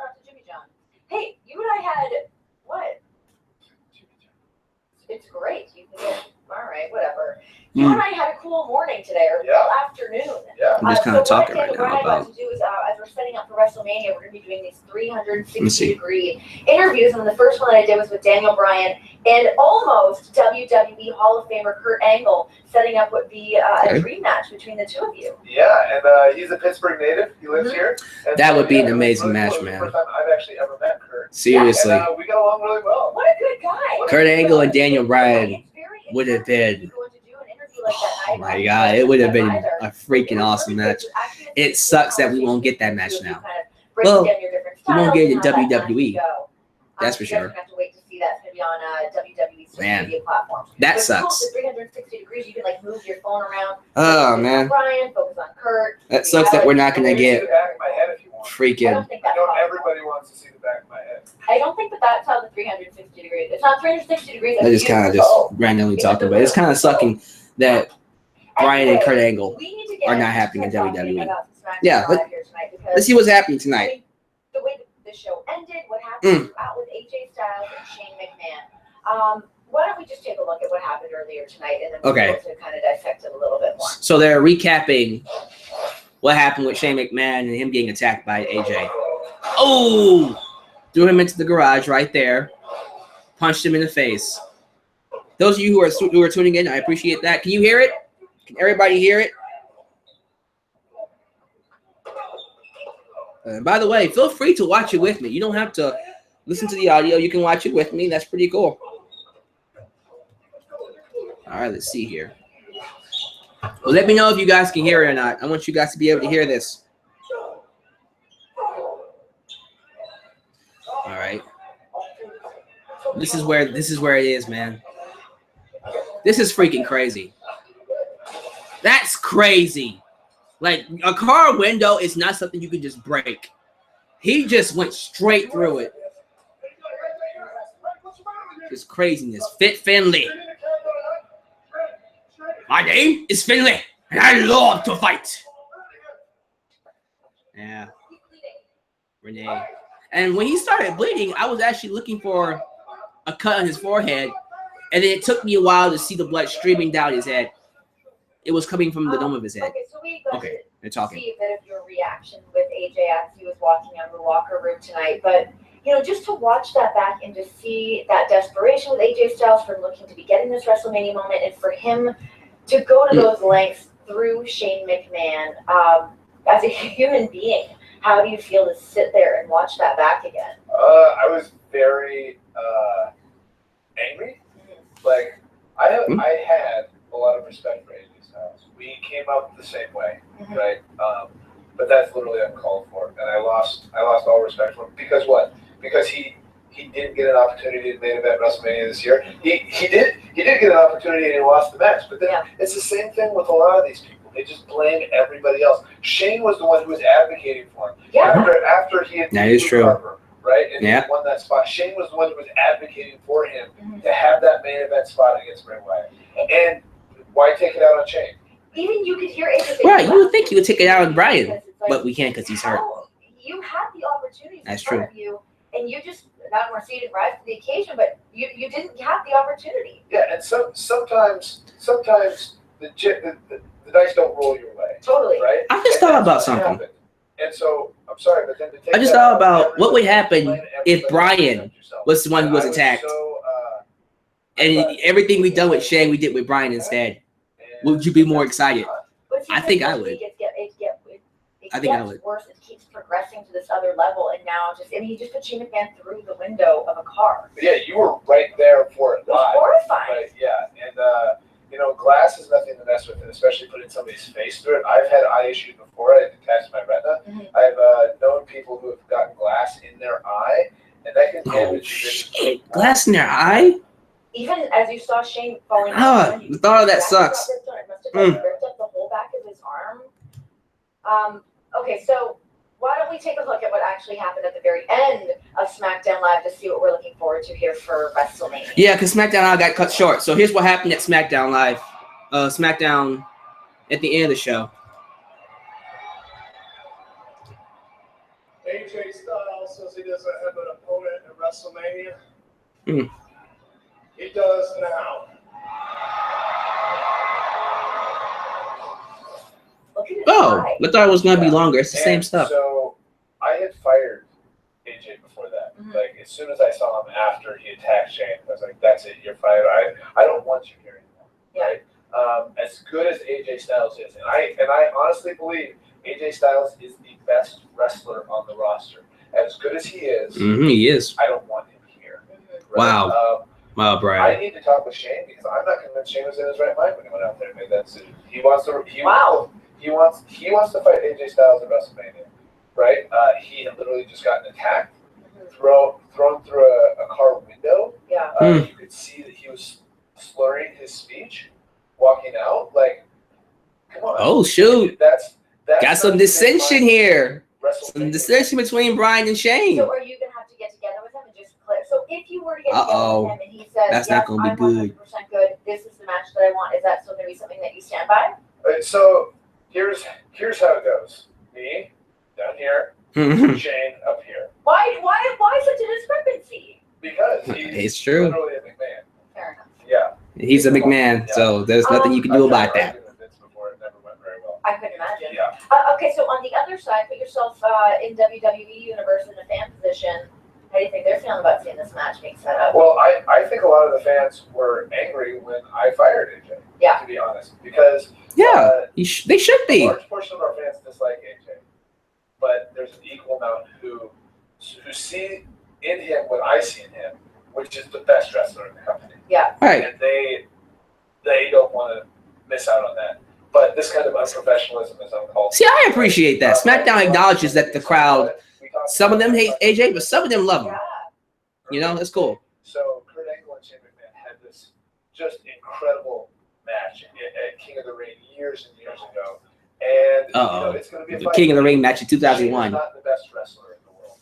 B: out to Jimmy John. Hey, you and I had what? It's great. You can get, all right, whatever. You and I had a cool morning today, or cool afternoon.
C: Yeah.
A: I'm just kind of talking right now about.
B: What to do is, as we're setting up for WrestleMania, we're going to be doing these 360-degree interviews, and the first one that I did was with Daniel Bryan and almost WWE Hall of Famer Kurt Angle, setting up what would be a dream match between the two of you.
C: Yeah, and he's a Pittsburgh native. He lives here. And
A: that would be an
C: it was
A: amazing
C: really
A: match,
C: cool.
A: man.
C: It was the first time I've actually ever met Kurt.
A: Seriously.
C: And, we got along really well.
B: What a good guy.
A: Kurt Angle and Daniel Bryan would have been. Oh my God, it would have been a freaking awesome match. It sucks that we won't get that match now. Well, we won't get it in WWE. That's for sure. Man, that sucks. Oh man, that sucks that we're not gonna get freaking.
C: Everybody wants to see the back of my head.
B: I don't think that's how the 360 degrees. It's not 360 degrees.
A: I just kind of just randomly talking about it. It's kind of sucking that Bryan and Kurt Angle are not happening in WWE. Yeah, let's see what's happening tonight.
B: The way the show ended, what happened out with AJ Styles and Shane McMahon. Why don't we just take a look at what happened earlier tonight, and then we'll be able to kind of dissect it a little bit more.
A: So they're recapping what happened with Shane McMahon and him getting attacked by AJ. Oh! Threw him into the garage right there. Punched him in the face. Those of you who are tuning in, I appreciate that. Can you hear it? Can everybody hear it? By the way, feel free to watch it with me. You don't have to listen to the audio. You can watch it with me. That's pretty cool. All right, let's see here. Well, let me know if you guys can hear it or not. I want you guys to be able to hear this. All right. This is where it is, man. This is freaking crazy. That's crazy. Like, a car window is not something you can just break. He just went straight through it. It's craziness. Fit Finley. My name is Finley, and I love to fight. Yeah. Renee. And when he started bleeding, I was actually looking for a cut on his forehead, and then it took me a while to see the blood streaming down his head. It was coming from the dome of his head.
B: Okay, so we got
A: they're
B: to
A: talking.
B: see a bit of your reaction with AJ as he was walking out of the locker room tonight. But, you know, just to watch that back and to see that desperation with AJ Styles for looking to be getting this WrestleMania moment and for him to go to those lengths through Shane McMahon, as a human being, how do you feel to sit there and watch that back again?
C: I was very angry. Like, I had a lot of respect for AJ Styles. We came up the same way, right? But that's literally uncalled for, and I lost all respect for him because what? Because he didn't get an opportunity to main event WrestleMania this year. He did get an opportunity and he lost the match. But then it's the same thing with a lot of these people. They just blame everybody else. Shane was the one who was advocating for him.
B: Yeah.
C: After he had
A: that is true.
C: Harper, right? And he won that spot. Shane was the one who was advocating for him to have that main event spot against Bray Wyatt. And why take it out on Shane?
B: Even you could hear AJ.
A: Right, you would think you would take it out on Bryan, but we can't because he's hurt.
B: You had the opportunity
A: That's
B: in front of you, and you just not more seated rise to the occasion, but you didn't have the opportunity.
C: Yeah, and sometimes the dice don't roll your way.
B: Totally.
C: Right?
A: I just thought about something.
C: Happened. And so, I'm sorry, but then to take
A: I just thought about what would happen if Bryan was the one who was attacked. And everything we done with Shane, we did with Bryan instead. Would you be more excited? I think I would. I think I would.
B: Worse. It keeps progressing to this other level, and now he just put Shane McMahon through the window of a car.
C: But yeah, you were right there for it.
B: It was horrifying.
C: Right, yeah, and glass is nothing to mess with, and especially putting somebody's face through it. I've had eye issues before. I detached my retina. I've known people who have gotten glass in their eye, and that can damage.
A: Glass in their eye?
B: Even as you saw Shane falling.
A: The thought of that sucks.
B: It must have ripped up the whole back of his arm. Okay, so why don't we take a look at what actually happened at the very end of SmackDown Live to see what we're looking forward to here for WrestleMania.
A: Yeah, because SmackDown Live got cut short. So here's what happened at SmackDown Live. SmackDown at the end of the show.
D: AJ Styles says he doesn't have an opponent at WrestleMania. He does now.
A: Oh, I thought it was going to be longer. It's the same stuff.
C: So I had fired AJ before that. Like, as soon as I saw him after he attacked Shane, I was like, that's it, you're fired. I don't want you here anymore. Right? As good as AJ Styles is, and I honestly believe AJ Styles is the best wrestler on the roster. As good as he is,
A: he is.
C: I don't want him here. Right?
A: Wow. Wow, Bryan.
C: I need to talk with Shane because I'm not convinced Shane was in his right mind when he went out there and made that decision. He wants to fight AJ Styles at WrestleMania, right? He had literally just gotten attacked, thrown through a car window.
B: Yeah.
C: You could see that he was slurring his speech, walking out. Like, come on.
A: Oh shoot!
C: That's
A: got some dissension here. Some dissension between Bryan and Shane.
B: So are you gonna have to get together with him and just clear? So if you were to get together with him and he says,
A: that's not gonna be good.
B: 100% good. This is the match that I want. Is that still gonna be something that you stand by?
C: So here's how it goes. Me down here, Shane up here.
B: Why such a discrepancy?
C: Because
A: it's true.
C: Literally a McMahon.
B: Fair enough.
C: Yeah.
A: He's a McMahon, so there's nothing you can do about that.
C: Before, it never went very well.
B: I couldn't imagine.
C: Yeah.
B: Okay, so on the other side, put yourself in WWE universe in the fan position. How do you think they're feeling about seeing this match being set up?
C: Well, I think a lot of the fans were angry when I fired AJ.
B: Yeah.
C: To be honest, because
A: they should be.
C: A large portion of our fans dislike AJ, but there's an equal amount who see in him what I see in him, which is the best wrestler in the company.
B: Yeah.
A: Right.
C: And they don't want to miss out on that. But this kind of unprofessionalism is uncalled for.
A: See, I appreciate that. SmackDown acknowledges that the crowd, some of them hate AJ, but some of them love him. You know, that's cool.
C: So Kurt Angle and Shane McMahon had this just incredible match at King of the Ring years and years ago. And it's going to be a
A: the King of the Ring match in 2001.
C: He's not the best wrestler in the world,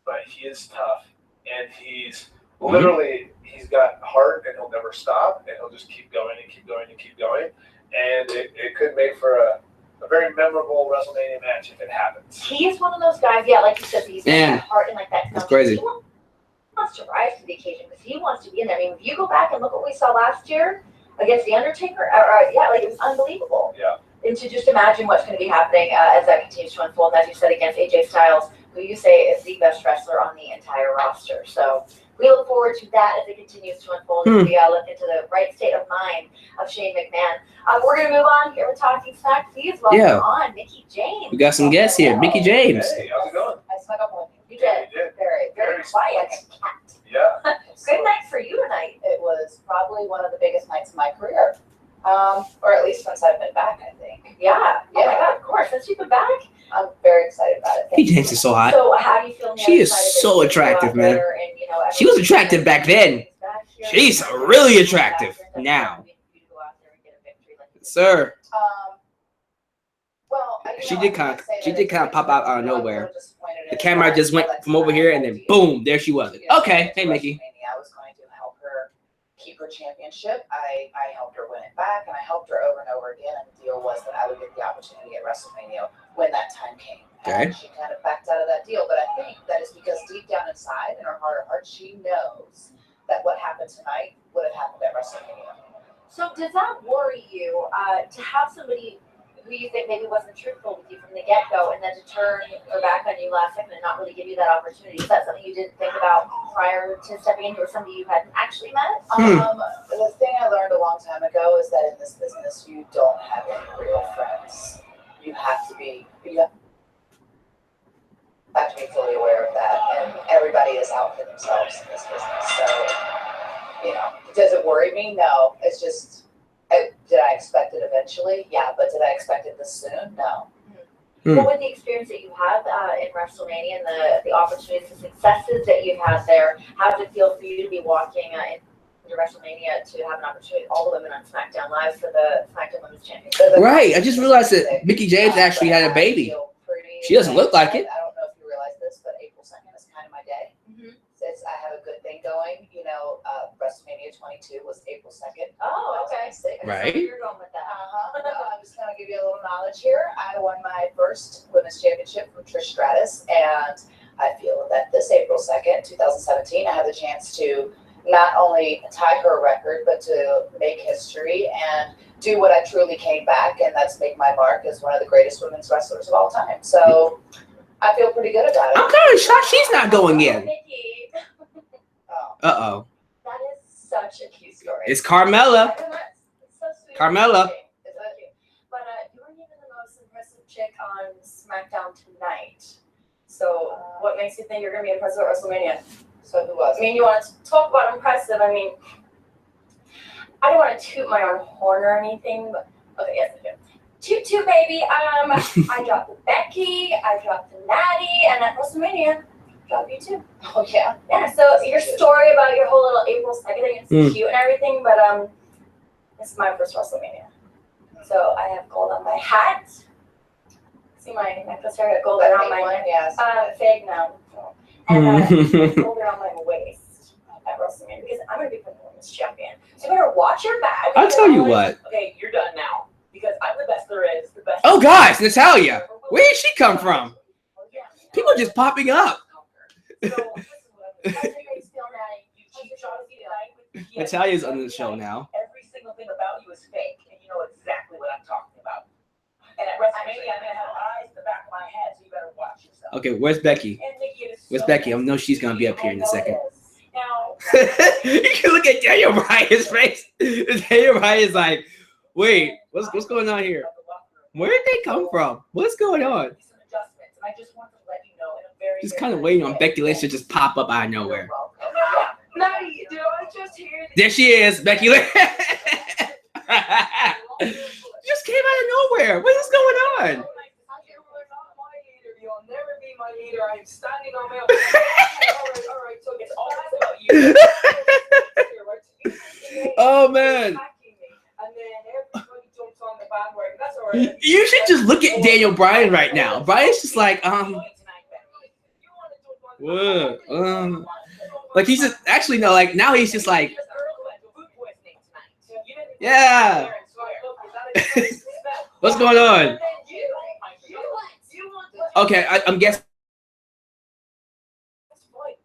C: but he is tough, and he's literally he's got heart, and he'll never stop, and he'll just keep going and keep going and keep going. And it could make for a very memorable WrestleMania match if it happens.
B: He is one of those guys, yeah, like you said, he's got that heart and like that.
A: That's crazy.
B: He wants to rise to the occasion because he wants to be in there. I mean, if you go back and look what we saw last year against The Undertaker, yeah, like it was unbelievable.
C: Yeah.
B: And to just imagine what's going to be happening as that continues to unfold, and as you said, against AJ Styles, who you say is the best wrestler on the entire roster. So we look forward to that as it continues to unfold. As we look into the right state of mind of Shane McMahon. We're going to move on here with Talking Smack. Please welcome on Mickie James.
A: We got some guests here. Mickie James.
C: Hey, how's it going?
B: I snuck up on you. You did. Very, very quiet. Cat.
C: Yeah.
B: Good night for you tonight.
E: It was probably one of the biggest nights of my career. Or at least since I've been back, I think.
B: Yeah. Oh my God, of course. Since you've been back,
E: I'm very excited about it.
A: Mickie James is so hot.
B: So how do you feel?
A: She is so attractive, man. She was attractive back then. She's really attractive now. Sir.
E: Well,
A: She did kind of pop out of nowhere. The camera just went from over here and then boom, there she was. Okay, hey Mickie.
E: I was going to help her keep her championship. I helped her win it back, and I helped her over and over again. And the deal was that I would get the opportunity at WrestleMania when that time came. And she kind of backed out of that deal, but I think that is because deep down inside, in her heart of hearts, she knows that what happened tonight would have happened at WrestleMania.
B: So does that worry you to have somebody who you think maybe wasn't truthful with you from the get-go and then to turn her back on you last second and not really give you that opportunity? Is that something you didn't think about prior to stepping into, or somebody you hadn't actually met?
E: The thing I learned a long time ago is that in this business, you don't have any real friends. You have to be fully aware of that, and everybody is out for themselves in this business. So, does it worry me? No. It's just, did I expect it eventually? Yeah, but did I expect it this soon? No.
B: Well, with the experience that you have in WrestleMania and the opportunities, the successes that you've had there, how does it feel for you to be walking into WrestleMania to have an opportunity, all the women on SmackDown Live for the SmackDown Women's Championship?
A: Right, I just realized that Mickie James actually had a baby. She doesn't look like it.
E: I don't know if you realize this, but April 2nd is kind of my day. Since I have a good thing going, WrestleMania 22 was April 2nd.
B: Oh, okay.
A: Right.
B: So you're going with that.
E: I'm just going to give you a little knowledge here. I won my first women's championship from Trish Stratus, and I feel that this April 2nd, 2017, I have the chance to not only tie her record, but to make history and do what I truly came back, and that's make my mark as one of the greatest women's wrestlers of all time. So I feel pretty good about it.
A: I'm kind of shocked she's not going in.
B: Mickie.
A: Uh-oh.
B: That is such a cute story.
A: It's Carmella.
B: It's so sweet.
A: Carmella.
B: It's so cute. But you weren't even the most impressive chick on SmackDown tonight. So what makes you think you're going to be impressive at WrestleMania?
E: So who was?
B: I mean, you want to talk about impressive. I mean, I don't want to toot my own horn or anything, but okay, yes, I do. Toot, baby. I dropped the Becky, I dropped the Natty, and at WrestleMania, dropped you too.
E: Oh yeah.
B: Yeah. So your story about your whole little April 2nd thing, it's cute and everything, but this is my first WrestleMania. So I have gold on my hat. See my necklace here? I got gold around my
E: yes.
B: fake now. And gold around my waist at WrestleMania because I'm gonna be putting the women's champion. So you better watch your back.
A: I'll tell you what.
F: Okay, you're done now because I'm the best there is. The best.
A: Oh gosh, Natalya. Where did she come from? People are just popping up. Natalya's on the show now.
F: Every single thing about you is fake, and you know exactly what I'm talking about. And at WrestleMania, I'm gonna have eyes in the back of my head, so you better watch yourself.
A: Okay, where's Becky?
F: And Nikki, it is
A: Where's
F: so
A: Becky? I know she's gonna be up here in a second.
F: Now,
A: You can look at Daniel Bryan's face. Daniel Bryan's like, wait, what's going on here? Where did they come from? What's going on?
F: some adjustments, and I just want to let you know in a very,
A: Just kind of waiting on Becky Lynch to just pop up out of nowhere.
F: Maddie, did I just hear that?
A: There she is, Becky Lynch. Just came out of nowhere. What is going on?
F: You'll never be my leader. I am standing on my own. All right. So it's all about you.
A: Oh man.
F: And then everybody jumps on the bandwagon. That's all right.
A: You should just look at Daniel Bryan right now. Bryan's just like, whoa, like he's just actually no, like now he's just like, yeah. What's going on? Okay, I'm guessing.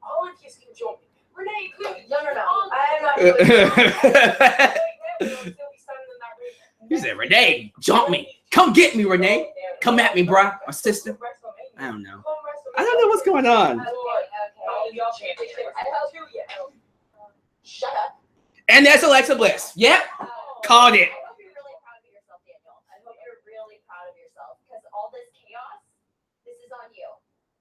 F: All of you can join me. Renee, please.
E: No. I'm not doing that.
A: You said, Renee, jump me. Come get me, Renee. Come at me, bro. Or sister. I don't know. I don't know what's going on.
E: Okay. Shut up.
A: And that's Alexa Bliss. Yep. Called it.
B: I hope you're really proud of yourself, Daniel. I hope you're really proud of yourself because all this chaos, this is on you.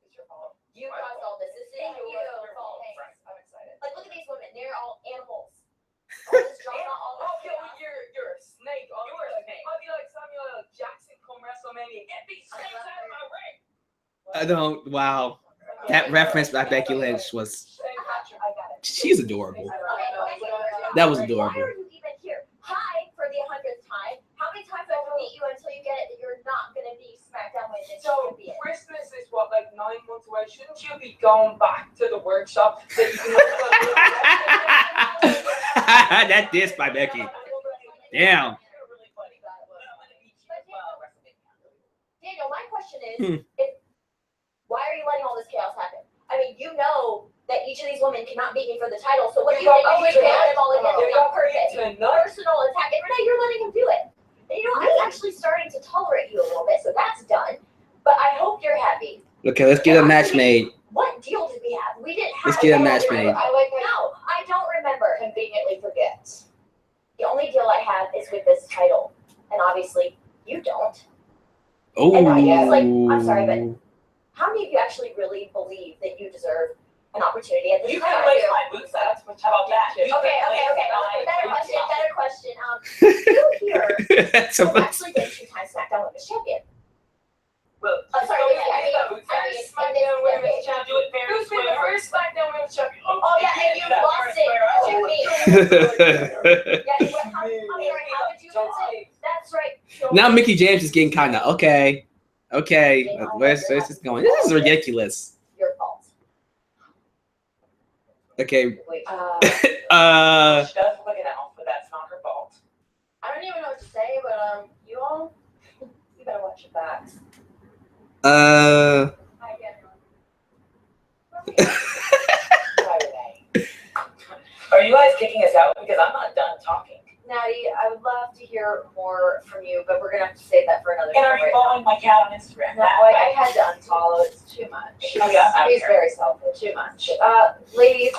E: It's your fault.
B: You caused all this. This is
E: Thank you.
B: your fault.
E: I'm excited.
B: Like, look at these women. They're all animals. All this drama, all this chaos.
F: You're a snake. You're a snake. I'll be like Samuel L. Jackson come WrestleMania. Get these snakes out of my ring.
A: I don't. Wow. That reference by Becky Lynch was.
E: I got it.
A: She's adorable.
B: Okay,
A: That was
B: why
A: adorable.
B: are you even here? Hi for the 100th time. How many times I have to meet you until you get it that you're not going to be SmackDown with it?
F: So Christmas is what, like 9 months away. Shouldn't you be going back to the workshop so you can
A: That diss by Becky. Damn.
B: Daniel, my question is, why are you letting all this chaos happen? I mean, you know that each of these women cannot beat me for the title, so what do you think you should put them all together on purpose? Personal attack. And Renee, you're letting him do it. And you know, I'm actually starting to tolerate you a little bit, so that's done. But I hope you're happy.
A: Okay, let's get a match made.
B: What deal did we have? We didn't have.
A: Let's get a match made.
E: I like when
B: No, I don't remember.
E: conveniently forget.
B: The only deal I have is with this title, and obviously you don't.
A: Oh.
B: And I guess, like, I'm sorry, but how many of you actually really believe that you deserve an opportunity at this
F: You
B: time?
F: can lick my boots. That's what about that.
B: Okay. Better question. You here
A: That's
B: has
A: a
B: actually been 2-time SmackDown Women's Champion.
F: Well,
B: Sorry,
F: first SmackDown Women's Champion. Do it fair. Who's been the first SmackDown Women's Champion?
B: Oh yeah, and you lost it to me. Yeah, how would you say? That's right.
A: Now Mickie James is getting kind of okay. Where's this going? This is ridiculous.
B: Your fault.
A: Okay.
E: Wait,
F: She does look it out, but that's not her fault.
B: I don't even know what to say, but you all, you better watch your backs.
E: hi, Renee.
F: Are you guys kicking us out? Because I'm not done talking.
B: Natty, I would love to hear more from you, but we're gonna have to save that for another
F: And
B: time
F: are you
B: right
F: following my cat on Instagram?
B: now. No, I had to unfollow. It's too much.
F: Oh, yeah? I don't
E: He's
F: care.
E: very selfish.
B: Too much. Ladies,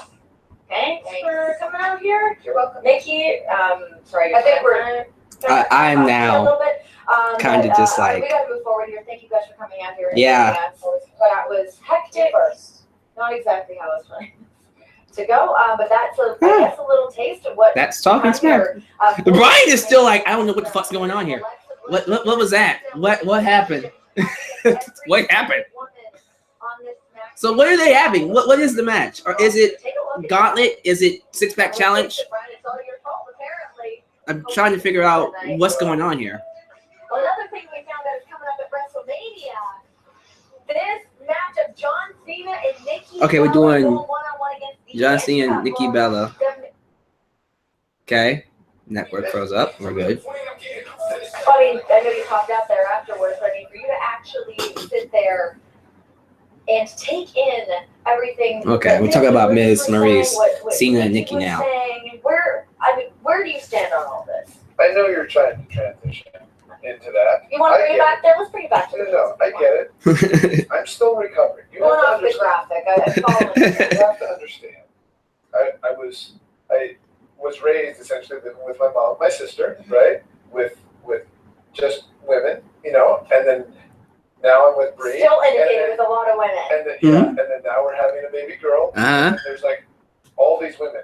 B: thanks for coming out here.
E: You're welcome.
B: Nikki, sorry.
E: I think we're-
A: I'm now
B: a little bit,
A: kinda
B: but,
A: just like-
B: we gotta move forward here. Thank you guys for coming out here. and
A: Yeah.
B: joining us. That was hectic.
E: First.
B: Not exactly how I was planning to go, but that's I guess a little taste of what.
A: That's talking smack. Bryan is still like, I don't know what the fuck's going on here. What was that? What happened? What happened? So what are they having? What is the match? Or is it Gauntlet? Is it Six Pack Challenge?
B: It's all your fault, apparently.
A: I'm trying to figure out what's going on here.
B: Well, another thing we found out is coming up at WrestleMania. This match of John Cena and Nikki.
A: Okay, we're
B: Bella
A: doing
B: going one-on-one against the
A: John Cena and
B: couple.
A: Nikki Bella.
B: Them-
A: Okay. Network froze up. We're good.
B: I mean, I know you popped out there afterwards, but I mean, for you to actually sit there and take in everything.
A: Okay,
B: that
A: we're talking
B: Nikki
A: about
B: was
A: Miz,
B: saying,
A: Maryse,
B: what
A: Cena, and
B: Nikki
A: Nikki
B: was
A: now.
B: saying, where do you stand on all this?
C: I know you're trying to transition into that.
B: You want to
C: I
B: bring it
C: get
B: back there? Let's bring it back to
C: No, I get it. I'm still recovering. You
E: Going
C: have to
E: off the
C: understand.
E: graphic. I'm following you.
C: You have to understand. I was raised essentially with my mom, my sister, right? With just women, you know, and then now I'm with Bree.
B: Still
C: and
B: indicated
C: then,
B: with a lot of women.
C: and then yeah, and then now we're having a baby girl.
A: Uh-huh.
C: And there's like all these women,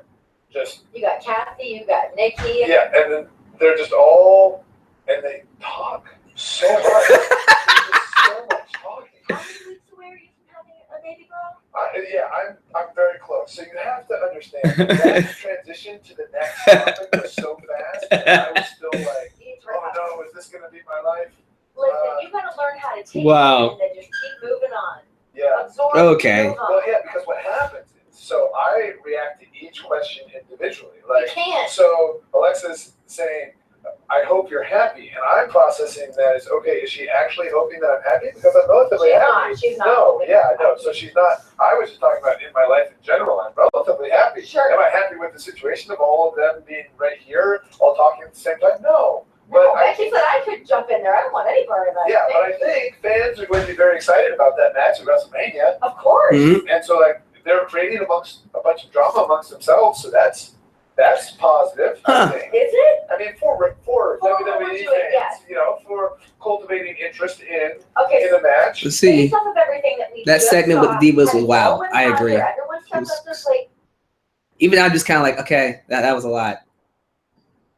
C: just
B: You got Kathy, you got Nikki.
C: yeah, and then they're just all and they talk so much. There's so much talking.
B: How many weeks away are you from having a baby girl?
C: I'm very close. So you have to understand that transition to the next topic was so fast. And I was still like, oh no, is this gonna be my life?
B: Listen, you gotta learn how to take
A: Wow.
B: it and then just keep moving on.
C: Yeah.
B: Absorb.
A: Okay.
B: move on.
C: Well, yeah, because what happens is, so I react to each question individually.
B: You
C: Like,
B: can't.
C: so Alexa's saying, I hope you're happy. And I'm processing that as, okay, is she actually hoping that I'm happy? Because I'm relatively happy.
B: She's not.
C: No, yeah, no. So she's not. I was just talking about in my life in general. I'm relatively happy.
B: Sure.
C: Am I happy with the situation of all of them being right here, all talking at the same time? No. But
B: No, Becky said I could jump in there. I don't want any part of that.
C: yeah, but I think fans are going to be very excited about that match at WrestleMania.
B: Of course.
A: Mhm.
C: And so, like, they're creating amongst a bunch of drama amongst themselves. So that's positive.
A: Huh.
C: I think.
B: Is it?
C: I mean, for WWE fans,
B: yes.
C: you know, for cultivating interest in
B: Okay.
C: the match.
A: Let's see.
B: Based off of everything that we
A: That
B: just
A: segment with
B: saw,
A: the Divas
B: has
A: was
B: no
A: wow.
B: one
A: I
B: out
A: agree.
B: there, everyone stepped up to the plate.
A: Even I'm just kind of like, okay, that was a lot.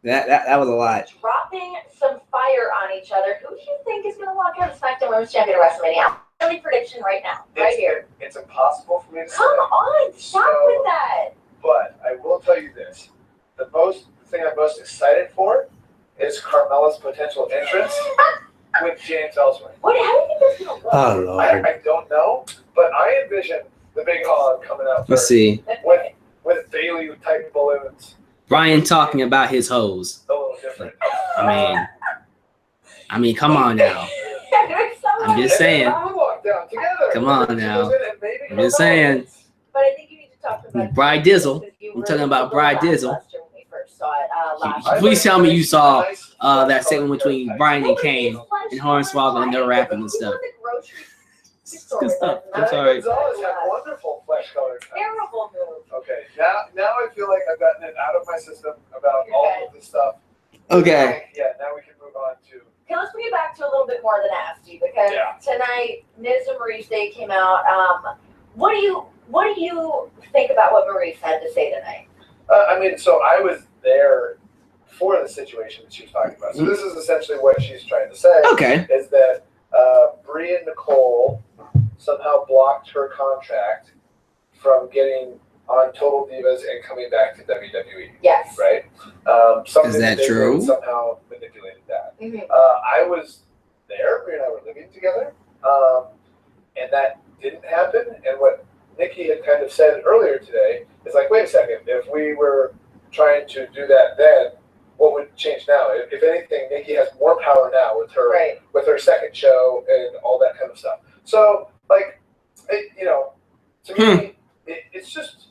A: That was a lot.
B: Dropping some fire on each other. Who do you think is going to walk out of SmackDown Women's Champion at WrestleMania? Early prediction right now, right here.
C: It's impossible for me to say.
B: Come on, stop with that.
C: But I will tell you this: the thing I'm most excited for is Carmella's potential entrance with James Ellsworth.
B: How do you think that's going to look?
A: Oh Lord.
C: I don't know, but I envision the big hog coming out
A: Let's
C: first
A: see.
C: with Bailey type balloons.
A: Brian talking about his hoes.
C: A little different.
A: I mean, come on now. I'm just saying.
C: And then we walk down together.
A: Come on
C: And
A: now.
C: maybe
A: I'm just saying.
B: But I think you need to talk about
A: Bride Dizzle. I'm talking about Bride Dizzle.
B: When we first saw it last
A: Please
B: year.
A: tell me you saw that segment between Bryan and Kane and Hornswoggle and they're rapping and stuff. It's good stuff. I'm sorry.
C: Gonzalez had wonderful flesh colored tights.
B: Terrible move.
C: Okay, now I feel like I've gotten it out of my system about all of this stuff.
A: Okay.
C: Yeah, now we can move on to.
B: Okay, let's bring it back to a little bit more than nasty because tonight Miz and Maryse they came out. What do you think about what Maryse had to say tonight?
C: I mean, so I was there for the situation that she was talking about. So this is essentially what she's trying to say.
A: Okay.
C: Is that Brie and Nicole somehow blocked her contract from getting on Total Divas and coming back to WWE.
B: Yes.
C: Right? Something
A: Is that
C: they
A: true?
C: Somehow manipulated that.
B: Mm-hmm.
C: I was there. Brie and I were living together. And that didn't happen. And what Nikki had kind of said earlier today is like, wait a second, if we were trying to do that then, what would change now? If anything, Nikki has more power now with her second show and all that kind of stuff. So, like, to me, it's just.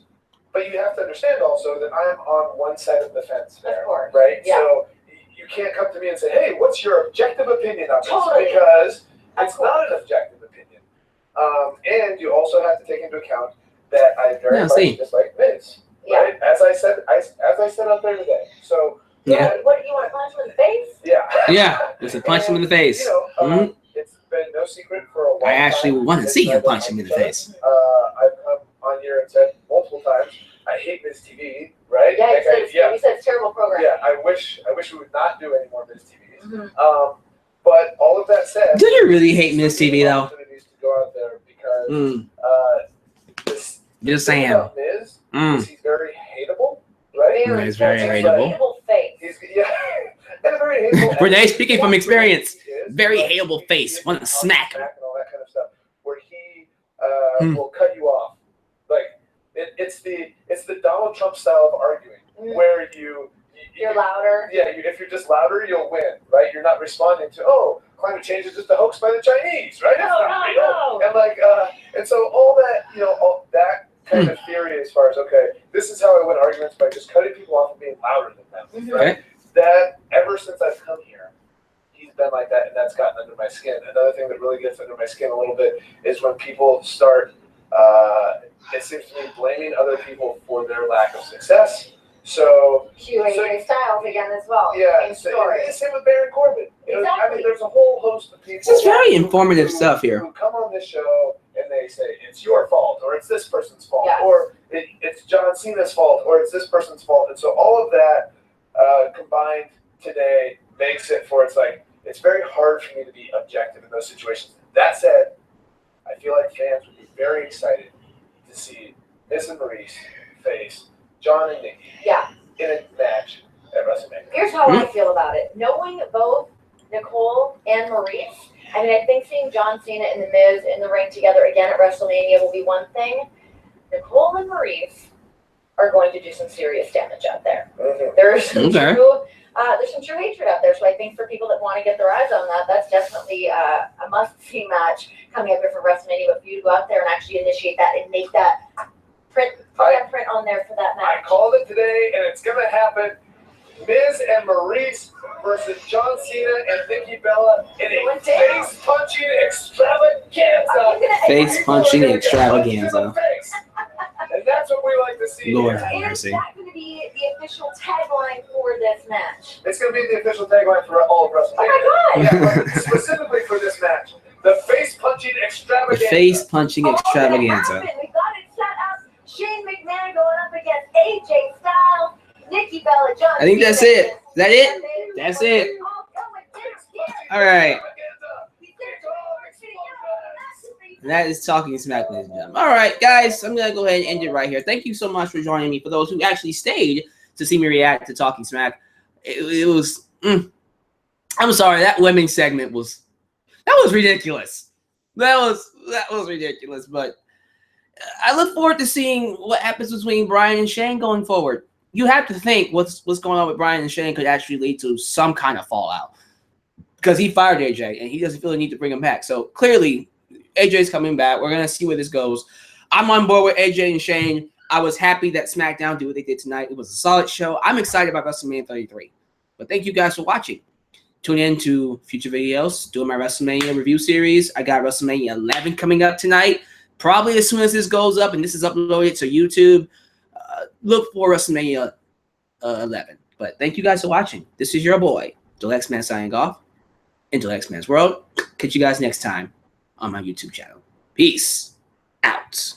C: But you have to understand also that I'm on one side of the fence there,
B: of course.
C: right?
B: Yeah.
C: So you can't come to me and say, "Hey, what's your objective opinion on this?"
B: Totally.
C: Because it's not an objective opinion. And you also have to take into account that I very much dislike Miz.
B: Yeah.
C: Right? As I said out there today. So.
A: Yeah.
B: What do you want to punch him in the face?
C: Yeah.
A: Yeah. It's a punch him in the face.
C: It's been no secret for a long time.
A: I actually want to see him punch him in the face.
C: I've come on here and said multiple times, I hate MizTV, right?
B: Yeah,
C: like
B: you said it's terrible program.
C: Yeah, I wish we would not do any more MizTVs. Mm-hmm. But all of that said,
A: Do you really hate MizTV though?
C: Opportunities to go out there because
A: Just saying.
C: Miz is he's very hateable, right?
A: He's very hateable.
B: Face.
C: And a very hateable.
A: Renee, speaking from experience, very hateable face. Want to smack him.
C: And all that kind of stuff, where he will cut you off. Like it's the Donald Trump style of arguing, where you're louder. Yeah, if you're just louder, you'll win, right? You're not responding to climate change is just a hoax by the Chinese, right?
B: No.
C: And like and so all that all that kind of theory as far as this is how I win arguments by just cutting people off and being louder than them, right? That ever since I've come here, he's been like that, and that's gotten under my skin. Another thing that really gets under my skin a little bit is when people start, it seems to me, blaming other people for their lack of success. So
B: Styles again as well.
C: Yeah,
B: same story.
C: Same with Baron Corbin.
B: Exactly.
C: I mean, there's a whole host of people.
A: This is very informative stuff here.
C: Who come on this show and they say it's your fault, or it's this person's fault,
B: Yes.
C: or it's John Cena's fault, or it's this person's fault, and so all of that combined today makes it for it's very hard for me to be objective in those situations. That said, I feel like fans would be very excited to see Miz and Maryse face John and Nikki in a match at WrestleMania.
B: Here's how I feel about it. Knowing both Nicole and Maryse, I mean, I think seeing John Cena and The Miz in the ring together again at WrestleMania will be one thing. Nicole and Maryse are going to do some serious damage out there.
C: Mhm.
B: There's some
A: Okay.
B: there's some true hatred out there. So I think for people that want to get their eyes on that, that's definitely a must-see match coming up here for WrestleMania. But for you to go out there and actually initiate that and make that print on there for that
C: I
B: match.
C: called it today, and it's gonna happen. Miz and Maryse versus John Cena and Nikki Bella in a face-punching extravaganza.
A: Face-punching
C: People are gonna get
A: extravaganza.
C: punched in the face. And that's what we like to see.
A: Lord
C: here.
A: have
B: Is
A: mercy.
B: that going to be the official tagline for this match?
C: It's going to be the official tagline for all of WrestleMania.
B: Oh my God!
C: Yeah, but specifically for this match, the face-punching
A: The
C: extravaganza.
A: face-punching extravaganza.
B: We got it set up. Shane McMahon going up against AJ Styles, Nikki Bella, John.
A: I think that's
B: Cena.
A: it. Is that it? That's it. All right. And that is Talking Smack, ladies and gentlemen. All right, guys, I'm going to go ahead and end it right here. Thank you so much for joining me. For those who actually stayed to see me react to Talking Smack, it was, I'm sorry, that women's segment was ridiculous. That was ridiculous, but I look forward to seeing what happens between Bryan and Shane going forward. You have to think what's going on with Bryan and Shane could actually lead to some kind of fallout because he fired AJ and he doesn't feel the need to bring him back. So clearly, AJ's coming back. We're going to see where this goes. I'm on board with AJ and Shane. I was happy that SmackDown did what they did tonight. It was a solid show. I'm excited about WrestleMania 33. But thank you guys for watching. Tune in to future videos, doing my WrestleMania review series. I got WrestleMania 11 coming up tonight. Probably as soon as this goes up and this is uploaded to YouTube, look for WrestleMania 11. But thank you guys for watching. This is your boy, X Man, signing off. Into X Man's World. Catch you guys next time on my YouTube channel. Peace out.